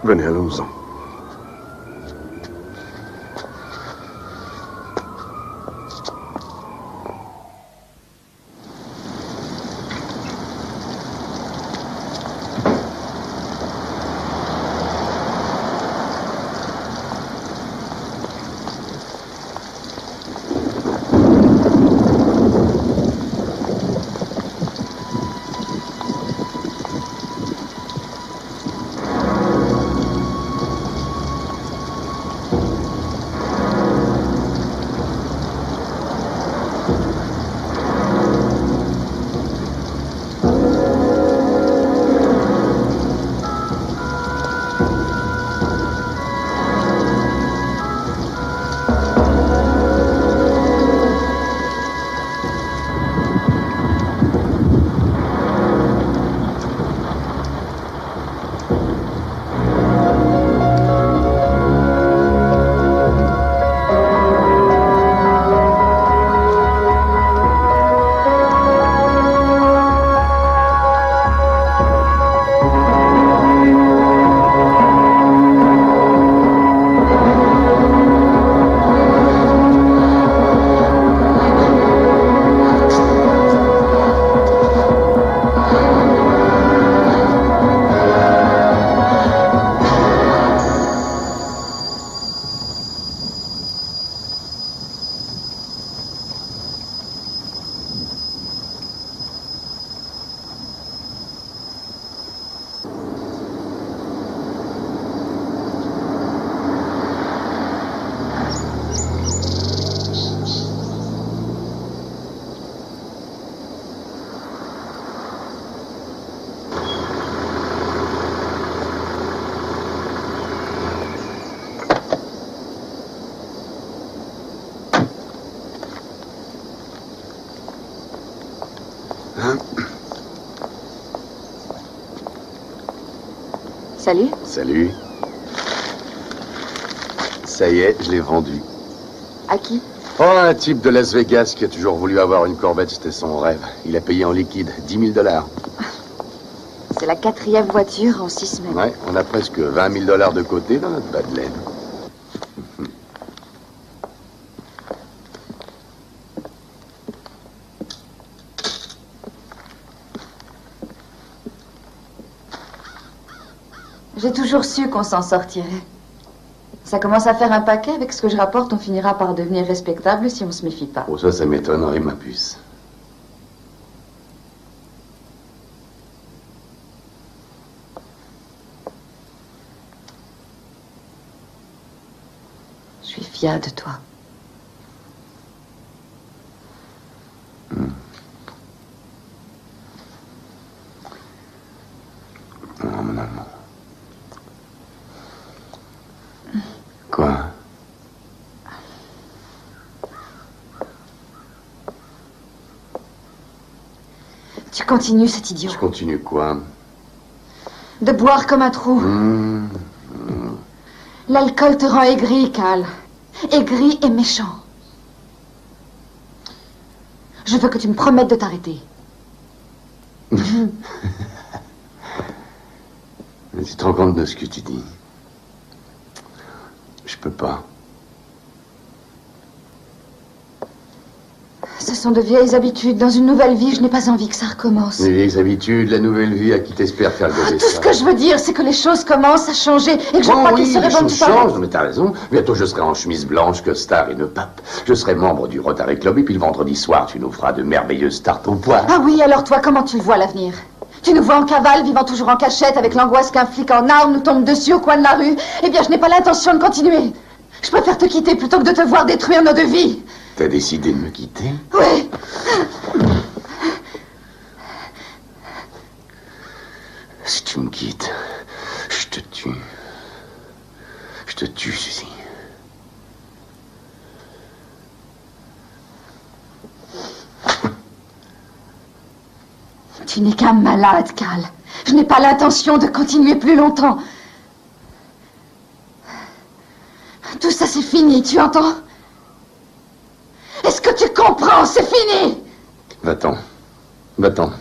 Venez, allons-en. Salut. Salut. Ça y est, je l'ai vendu. À qui? Oh, un type de Las Vegas qui a toujours voulu avoir une Corvette, c'était son rêve. Il a payé en liquide 10 000 $. C'est la 4e voiture en 6 semaines. Ouais, on a presque 20 000 $ de côté dans notre bas de laine. J'ai toujours su qu'on s'en sortirait. Ça commence à faire un paquet. Avec ce que je rapporte, on finira par devenir respectable si on se méfie pas. Oh, ça m'étonnerait, ma puce. Je suis fière de toi. Non, mon amour. Quoi? Tu continues, cet idiot. Je continue quoi? De boire comme un trou. L'alcool te rend aigri, Cal. Aigri et méchant. Je veux que tu me promettes de t'arrêter. Mais tu te rends compte de ce que tu dis? Je peux pas. Ce sont de vieilles habitudes. Dans une nouvelle vie, je n'ai pas envie que ça recommence. Les vieilles habitudes, la nouvelle vie à qui t'espères faire gober Tout ce que je veux dire, c'est que les choses commencent à changer et que je crois qu'il serait bon de faire... changent, mais t'as raison. Bientôt, je serai en chemise blanche, costard et ne pape. Je serai membre du Rotary Club et puis le vendredi soir, tu nous feras de merveilleuses tartes au pois. Ah oui, alors toi, comment tu le vois, l'avenir? Tu nous vois en cavale, vivant toujours en cachette, avec l'angoisse qu'un flic en armes nous tombe dessus au coin de la rue. Eh bien, je n'ai pas l'intention de continuer. Je préfère te quitter plutôt que de te voir détruire nos deux vies. T'as décidé de me quitter? Oui. Si tu me quittes, je te tue. Je te tue, Suzy. Tu n'es qu'un malade, Cal. Je n'ai pas l'intention de continuer plus longtemps. Tout ça, c'est fini, tu entends? Est-ce que tu comprends? C'est fini! Va-t'en. Va-t'en.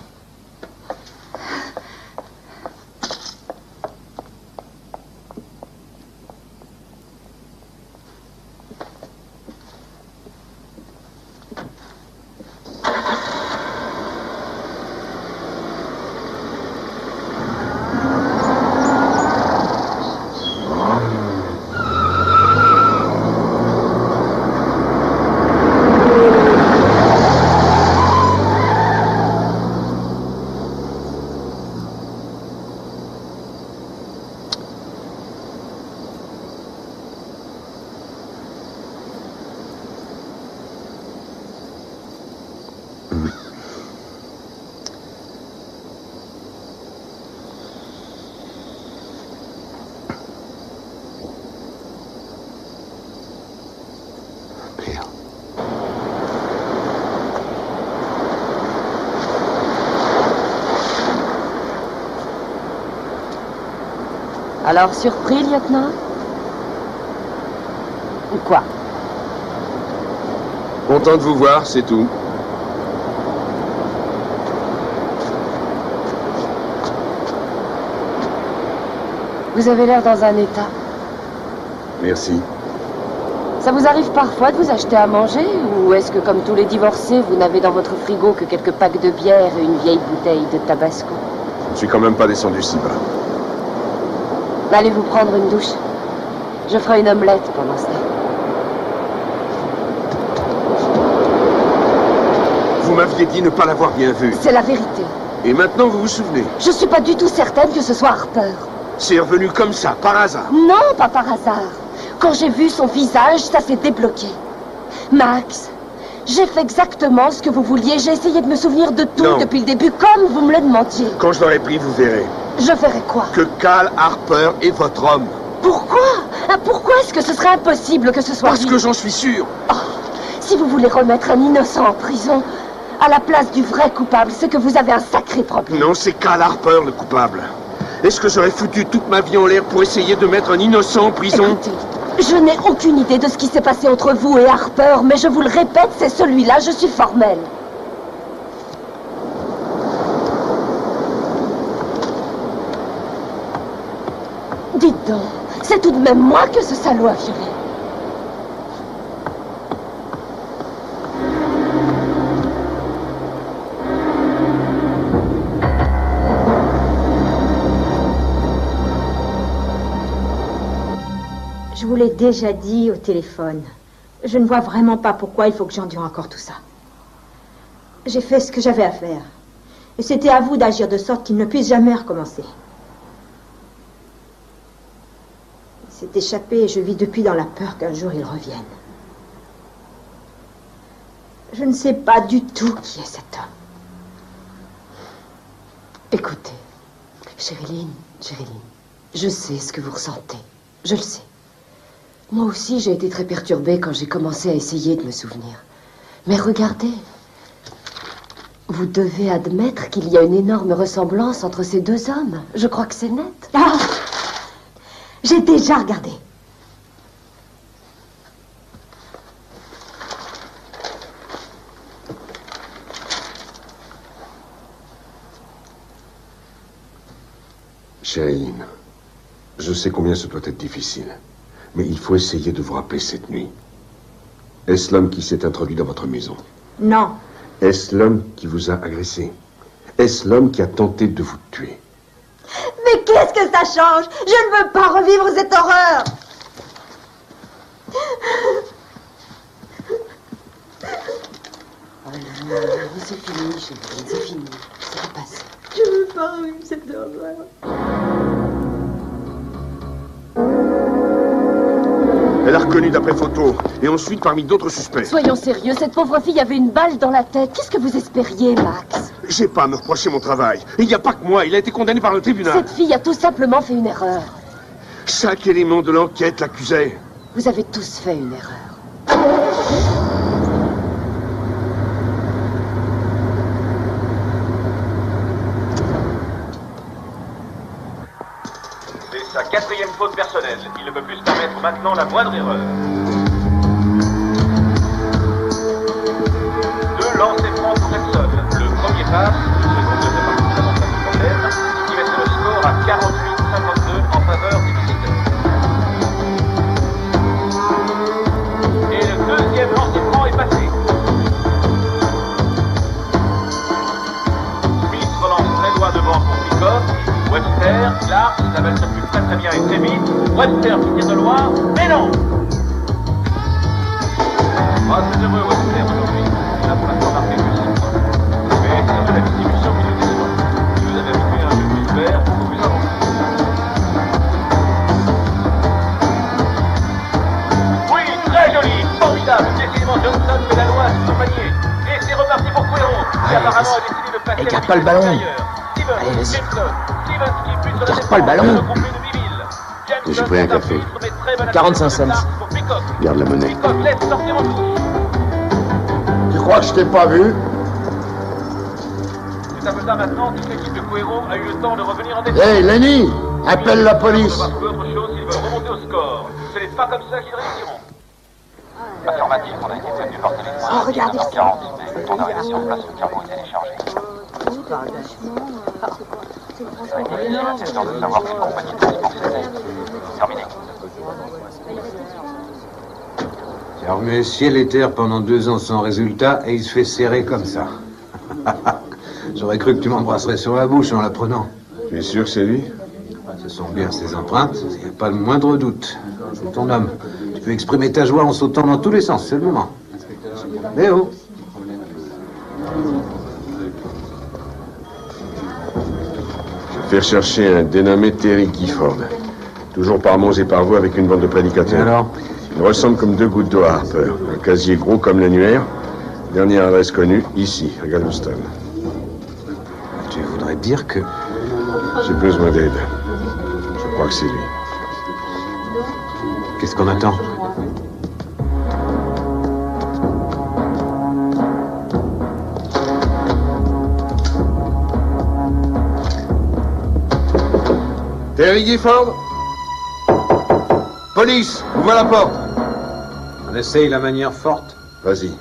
Alors, surpris, lieutenant? Ou quoi? Content de vous voir, c'est tout. Vous avez l'air dans un état. Merci. Ça vous arrive parfois de vous acheter à manger? Ou est-ce que, comme tous les divorcés, vous n'avez dans votre frigo que quelques packs de bière et une vieille bouteille de tabasco? Je ne suis quand même pas descendu si bas. Allez vous prendre une douche. Je ferai une omelette pendant ce temps. Vous m'aviez dit ne pas l'avoir bien vu. C'est la vérité. Et maintenant, vous vous souvenez? Je suis pas du tout certaine que ce soit Harper. C'est revenu comme ça, par hasard? Non, pas par hasard. Quand j'ai vu son visage, ça s'est débloqué. Max, j'ai fait exactement ce que vous vouliez. J'ai essayé de me souvenir de tout depuis le début, comme vous me le demandiez. Quand je l'aurai pris, vous verrez. Je verrai quoi? Que Cal Harper est votre homme. Pourquoi? Pourquoi est-ce que ce serait impossible que ce soit Parce que j'en suis sûr. Oh, si vous voulez remettre un innocent en prison, à la place du vrai coupable, c'est que vous avez un sacré problème. Non, c'est Cal Harper le coupable. Est-ce que j'aurais foutu toute ma vie en l'air pour essayer de mettre un innocent en prison? Écoutez, je n'ai aucune idée de ce qui s'est passé entre vous et Harper, mais je vous le répète, c'est celui-là, je suis formelle. Dites donc, c'est tout de même moi que ce salaud a violé. Je vous l'ai déjà dit au téléphone. Je ne vois vraiment pas pourquoi il faut que j'endure encore tout ça. J'ai fait ce que j'avais à faire. Et c'était à vous d'agir de sorte qu'il ne puisse jamais recommencer. Il s'est échappé et je vis depuis dans la peur qu'un jour il revienne. Je ne sais pas du tout qui est cet homme. Écoutez, Chérilyn, je sais ce que vous ressentez. Je le sais. Moi aussi, j'ai été très perturbée quand j'ai commencé à essayer de me souvenir. Mais regardez, vous devez admettre qu'il y a une énorme ressemblance entre ces deux hommes. Je crois que c'est net. Ah! J'ai déjà regardé. Chérie, je sais combien ce doit être difficile, mais il faut essayer de vous rappeler cette nuit. Est-ce l'homme qui s'est introduit dans votre maison? Non. Est-ce l'homme qui vous a agressé? Est-ce l'homme qui a tenté de vous tuer? Mais qu'est-ce que ça change? Je ne veux pas revivre cette horreur. C'est fini, chérie, c'est fini. Ça va passer. Je ne veux pas revivre cette horreur. Elle a reconnu d'après photo, et ensuite parmi d'autres suspects. Soyons sérieux, cette pauvre fille avait une balle dans la tête. Qu'est-ce que vous espériez, Max? J'ai pas à me reprocher mon travail. Il n'y a pas que moi, il a été condamné par le tribunal. Cette fille a tout simplement fait une erreur. Chaque élément de l'enquête l'accusait. Vous avez tous fait une erreur. C'est sa 4e faute personnelle. Il ne peut plus se permettre maintenant la moindre erreur. 2 lancers francs pour Jackson. Le premier passe, le second devrait partir avant pas de problème, qui mettait le score à 48-52 en faveur des visiteurs. Et le deuxième lancer franc est passé. Smith relance très loin devant pour Peacock. Webster, Clark, la balle circule très bien et très vite. Webster qui tire de loin, mais non! Ah, c'est heureux Webster aujourd'hui. Il a pour l'instant marqué que 6 points. Mais c'est surtout la distribution qui nous déçoit. Il nous avait habitué à un jeu plus vert, beaucoup plus avancé. Oui, très joli, formidable. Décidément, Johnson fait la loi sur son panier. Et c'est reparti pour Cuero, qui apparemment a décidé de passer garde pas le ballon. Allez, vas-y. Garde pas le ballon. J'ai pris un café. 45 cents. Garde la monnaie. Tu crois que je t'ai pas vu? C'est un peu tard maintenant, toute l'équipe de Cuero a eu le temps de revenir en défense. Hey, Lenny! Appelle la police! Autre chose, ils veulent remonter au score. Ce n'est pas comme ça qu'ils réussiront. Affirmatif, on a été prévenu par téléphone. Oh, regardez ça. 40, mais on arrive sur place, le cargo est téléchargé. Question de savoir quelle compagnie de transport c'était. Terminé. J'ai remué ciel et terre pendant 2 ans sans résultat et il se fait serrer comme ça. J'aurais cru que tu m'embrasserais sur la bouche en l'apprenant. Tu es sûr que c'est lui? Ce sont bien ses empreintes, il n'y a pas le moindre doute. C'est ton homme. Tu peux exprimer ta joie en sautant dans tous les sens, c'est le moment. Léo. Je vais chercher un dénommé Terry Gifford. Toujours par monts et par voies avec une bande de prédicateurs. Et alors? Il ressemble comme 2 gouttes d'eau à Harper. Un casier gros comme l'annuaire. Dernière adresse connue, ici, à Galveston. Tu voudrais dire que... J'ai besoin d'aide. Je crois que c'est lui. Qu'est-ce qu'on attend? Terry Gifford? Police, ouvre la porte. On essaye la manière forte. Vas-y.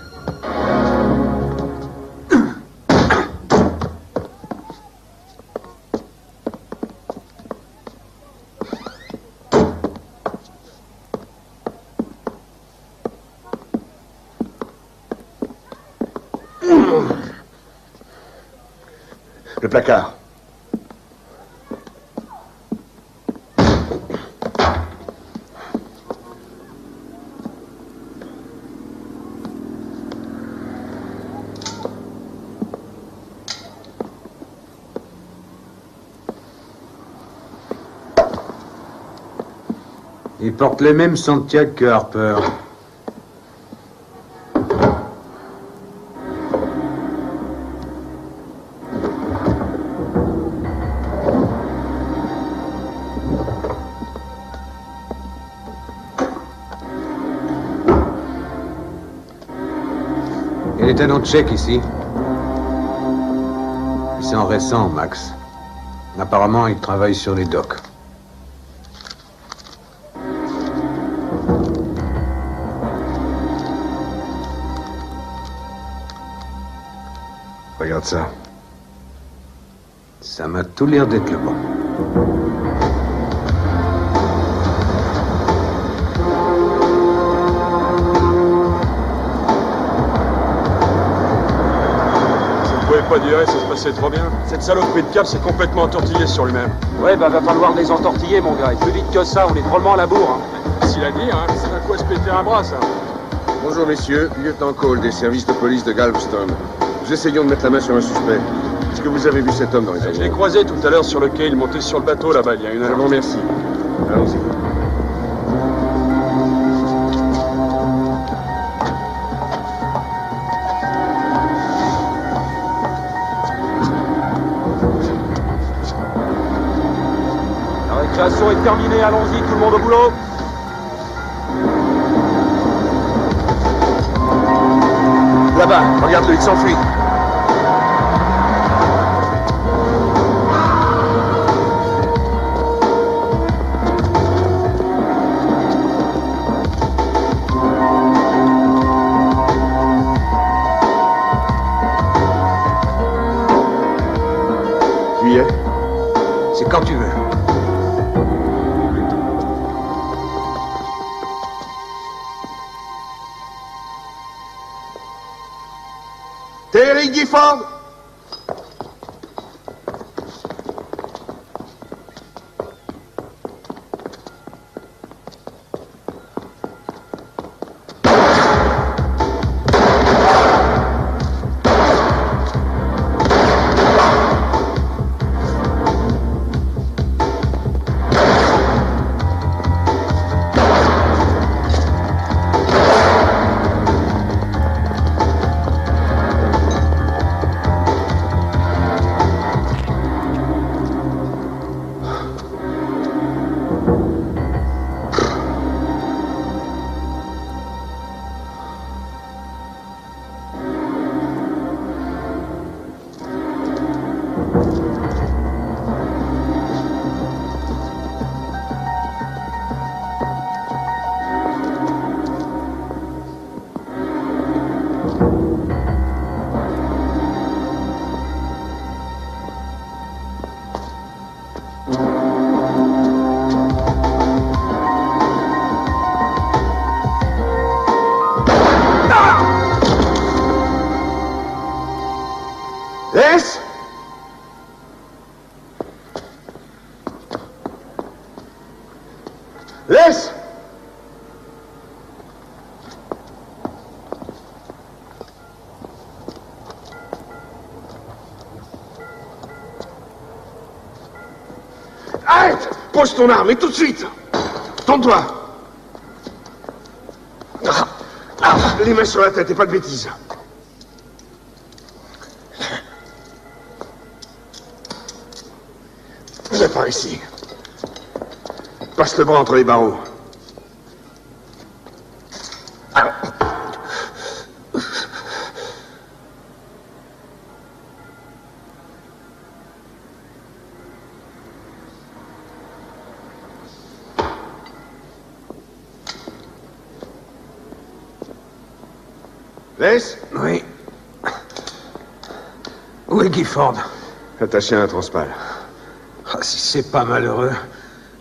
Le placard. Il porte les mêmes Santiago que Harper. Il est un nom tchèque ici. C'est en récent, Max. Apparemment, il travaille sur les docks. Regarde ça. Ça m'a tout l'air d'être le bon. Vous pouvez pas dire, ça se passait trop bien. Cette saloperie de cap s'est complètement entortillée sur lui-même. Ouais, bah va falloir les entortiller, mon gars. Et plus vite que ça, on est drôlement à la bourre. S'il a dit, hein, c'est à quoi se péter un bras, ça. Bonjour, messieurs. Lieutenant Cole, des services de police de Galveston. Nous essayons de mettre la main sur un suspect. Est-ce que vous avez vu cet homme dans les avions? Je l'ai croisé tout à l'heure sur le quai. Il montait sur le bateau, là-bas, il y a une heure. Bon, merci. Allons-y. La récréation est terminée, allons-y, tout le monde au boulot. Là-bas, regarde-le, il s'enfuit. Tu y es? C'est quand tu veux. Terry Gifford! Laisse! Laisse! Arrête! Pose ton arme et tout de suite! Tourne-toi! Les mains sur la tête et pas de bêtises. Viens par ici. Passe le bras entre les barreaux. Laisse? Oui. Où est Gifford? Attaché à un transpal. Ah, si c'est pas malheureux.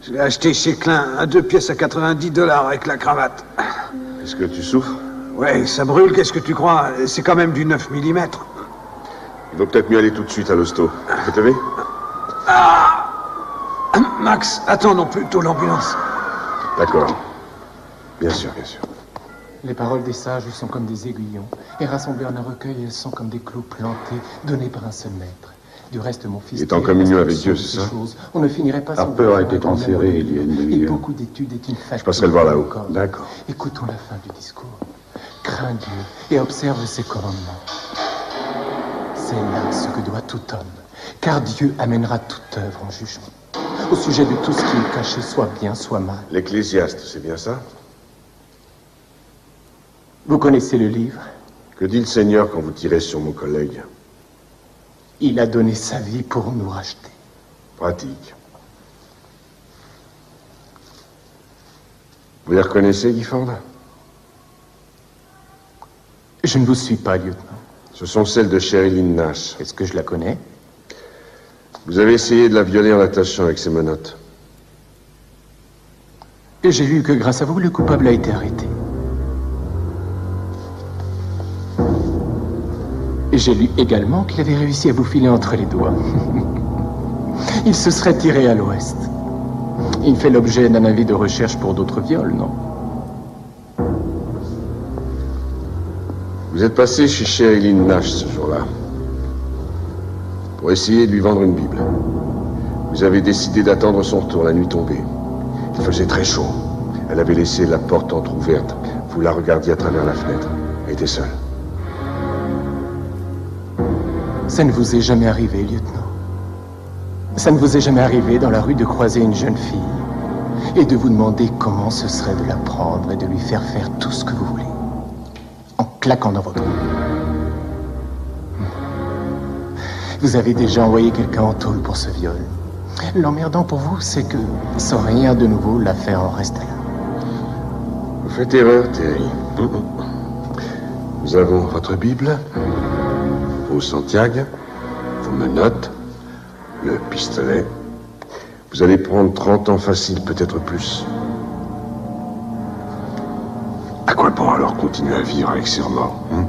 Je l'ai acheté chez Klein à 2 pièces à $90 avec la cravate. Est-ce que tu souffres? Ouais, ça brûle, qu'est-ce que tu crois? C'est quand même du 9 mm. Il vaut peut-être mieux aller tout de suite à l'hosto. Vous t'avez? Ah! Max, attendons plutôt l'ambulance. D'accord. Bien sûr, bien sûr. Les paroles des sages sont comme des aiguillons, et rassemblées en un recueil, elles sont comme des clous plantés, donnés par un seul maître. Du reste, mon fils... Il est en communion avec Dieu, c'est ça? On ne finirait pas sans... Harper a été transféré il y a une demi-heure. Et beaucoup d'études est une fatigue. Je passerai le voir là-haut. D'accord. Écoutons la fin du discours. Crains Dieu et observe ses commandements. C'est là ce que doit tout homme, car Dieu amènera toute œuvre en jugement. Au sujet de tout ce qui est caché, soit bien, soit mal. L'Ecclésiaste, c'est bien ça? Vous connaissez le livre? Que dit le Seigneur quand vous tirez sur mon collègue? Il a donné sa vie pour nous racheter. Pratique. Vous les reconnaissez, Gifford? Je ne vous suis pas, lieutenant. Ce sont celles de Sherilyn Nash. Est-ce que je la connais? Vous avez essayé de la violer en l'attachant avec ses menottes. Et j'ai lu que grâce à vous, le coupable a été arrêté. Et j'ai lu également qu'il avait réussi à vous filer entre les doigts. Il se serait tiré à l'ouest. Il fait l'objet d'un avis de recherche pour d'autres viols, non? Vous êtes passé chez Sherilyn Nash ce jour-là pour essayer de lui vendre une Bible. Vous avez décidé d'attendre son retour la nuit tombée. Il faisait très chaud. Elle avait laissé la porte entrouverte. Vous la regardiez à travers la fenêtre. Elle était seule. Ça ne vous est jamais arrivé, lieutenant? Ça ne vous est jamais arrivé dans la rue de croiser une jeune fille et de vous demander comment ce serait de la prendre et de lui faire faire tout ce que vous voulez en claquant dans votre main? Vous avez déjà envoyé quelqu'un en tôle pour ce viol. L'emmerdant pour vous, c'est que, sans rien de nouveau, l'affaire en reste là. Vous faites erreur, Terry. Nous avons votre Bible, vos Santiago, vos menottes, le pistolet. Vous allez prendre 30 ans facile, peut-être plus. À quoi bon alors continuer à vivre avec ces remords, hein?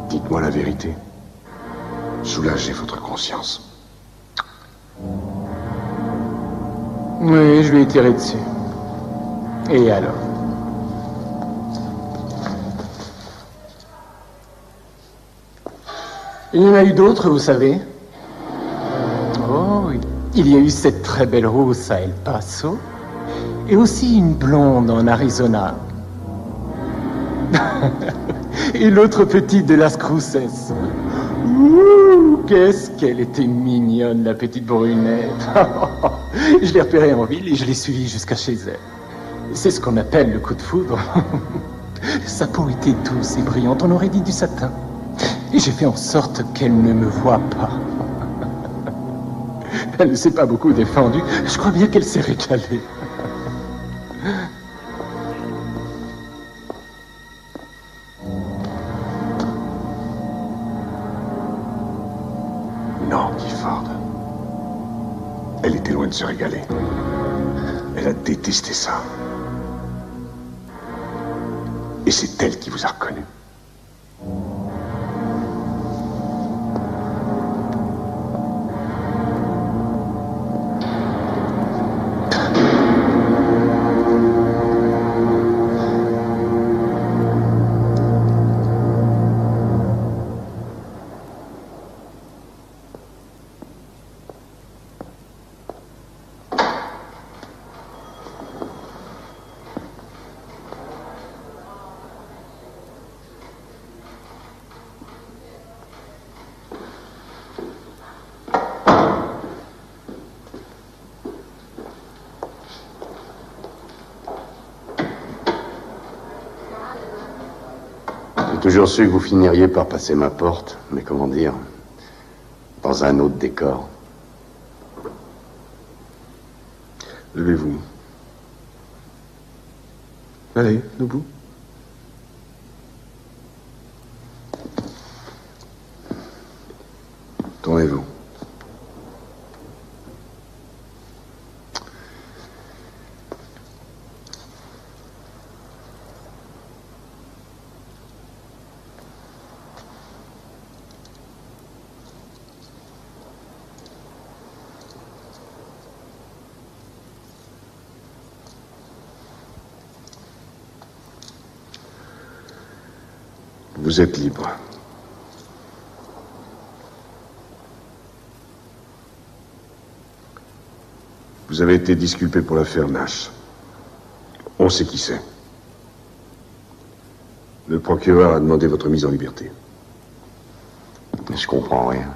Dites-moi la vérité. Soulagez votre conscience. Oui, je lui ai tiré dessus. Et alors? Il y en a eu d'autres, vous savez. Oh, il y a eu cette très belle rousse à El Paso, et aussi une blonde en Arizona. Et l'autre petite de Las Cruces. Ouh, qu'est-ce qu'elle était mignonne, la petite brunette. Je l'ai repérée en ville et je l'ai suivie jusqu'à chez elle. C'est ce qu'on appelle le coup de foudre. Sa peau était douce et brillante, on aurait dit du satin. Et j'ai fait en sorte qu'elle ne me voie pas. Elle ne s'est pas beaucoup défendue. Je crois bien qu'elle s'est récalée. Non, Gifford. Elle était loin de se régaler. Elle a détesté ça. Et c'est elle qui vous a reconnu. J'ai toujours su que vous finiriez par passer ma porte, mais comment dire, dans un autre décor. Levez-vous. Allez, debout. Tournez-vous. Vous êtes libre. Vous avez été disculpé pour l'affaire Nash. On sait qui c'est. Le procureur a demandé votre mise en liberté. Je comprends rien.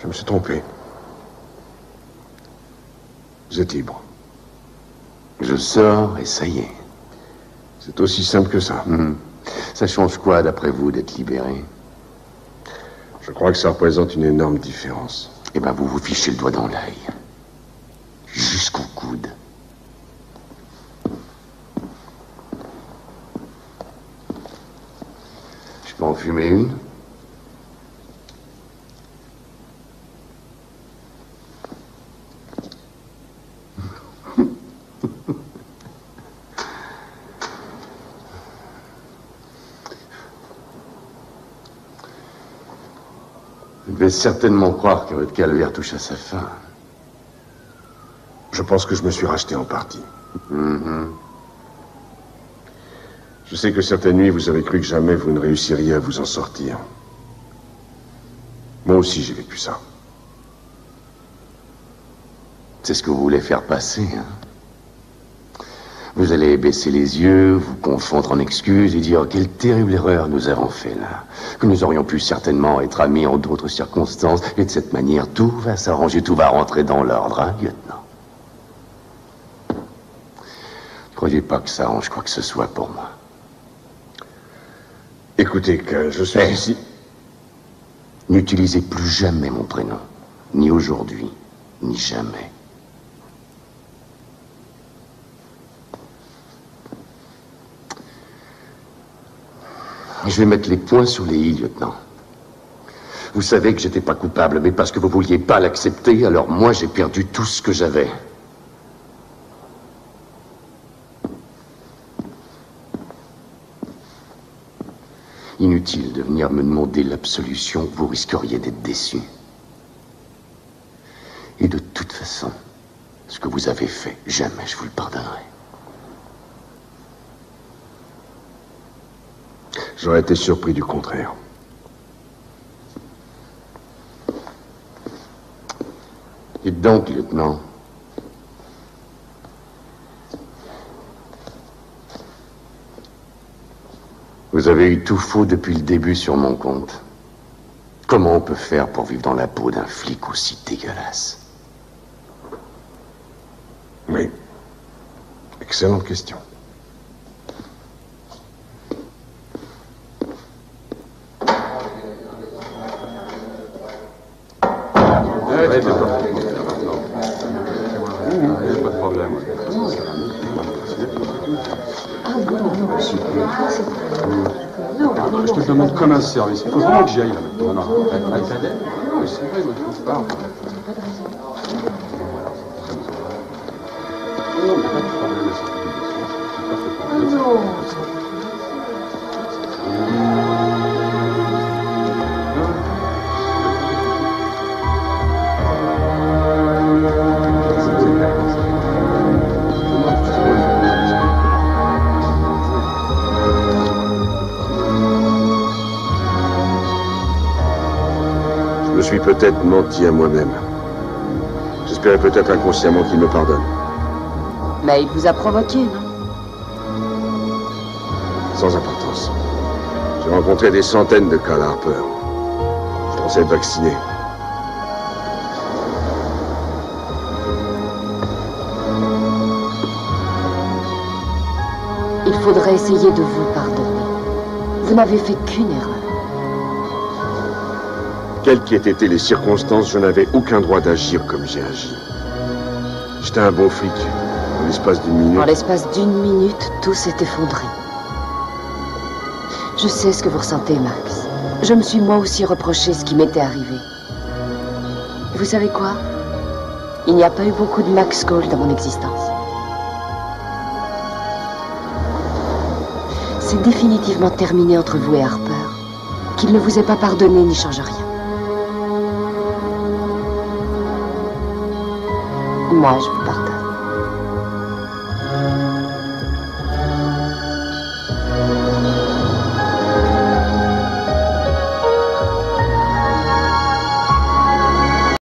Je me suis trompé. Vous êtes libre. Je sors et ça y est. C'est aussi simple que ça. Ça change quoi, d'après vous, d'être libéré? Je crois que ça représente une énorme différence. Eh ben, vous vous fichez le doigt dans l'œil. Jusqu'au coude. Je peux en fumer une? Vous devez certainement croire que votre calvaire touche à sa fin. Je pense que je me suis racheté en partie. Je sais que certaines nuits, vous avez cru que jamais vous ne réussiriez à vous en sortir. Moi aussi, j'ai vécu ça. C'est ce que vous voulez faire passer, hein? Vous allez baisser les yeux, vous confondre en excuses et dire quelle terrible erreur nous avons fait là. Que nous aurions pu certainement être amis en d'autres circonstances. Et de cette manière, tout va s'arranger, tout va rentrer dans l'ordre, hein, lieutenant? Ne croyez pas que ça arrange quoi que ce soit pour moi. Écoutez, Cal, je suis ici... N'utilisez plus jamais mon prénom. Ni aujourd'hui, ni jamais. Je vais mettre les points sur les i, lieutenant. Vous savez que j'étais pas coupable, mais parce que vous vouliez pas l'accepter, alors moi j'ai perdu tout ce que j'avais. Inutile de venir me demander l'absolution, vous risqueriez d'être déçu. Et de toute façon, ce que vous avez fait, jamais je vous le pardonnerai. J'aurais été surpris du contraire. Dites donc, lieutenant. Vous avez eu tout faux depuis le début sur mon compte. Comment on peut faire pour vivre dans la peau d'un flic aussi dégueulasse? Oui. Excellente question. Pas de problème. Je te le demande comme un service. Il faut vraiment que j'y aille là maintenant. Non, non, c'est vrai, je ne trouve pas. Je me suis peut-être menti à moi-même. J'espérais peut-être inconsciemment qu'il me pardonne. Mais il vous a provoqué, non? Sans importance. J'ai rencontré des centaines de Cal Harper. Je pensais être vacciné. Il faudrait essayer de vous pardonner. Vous n'avez fait qu'une erreur. Quelles qu'aient été les circonstances, je n'avais aucun droit d'agir comme j'ai agi. J'étais un bon flic. En l'espace d'une minute... En l'espace d'une minute, tout s'est effondré. Je sais ce que vous ressentez, Max. Je me suis moi aussi reproché ce qui m'était arrivé. Et vous savez quoi? Il n'y a pas eu beaucoup de Max Cole dans mon existence. C'est définitivement terminé entre vous et Harper. Qu'il ne vous ait pas pardonné n'y change rien. Moi, je vous pardonne.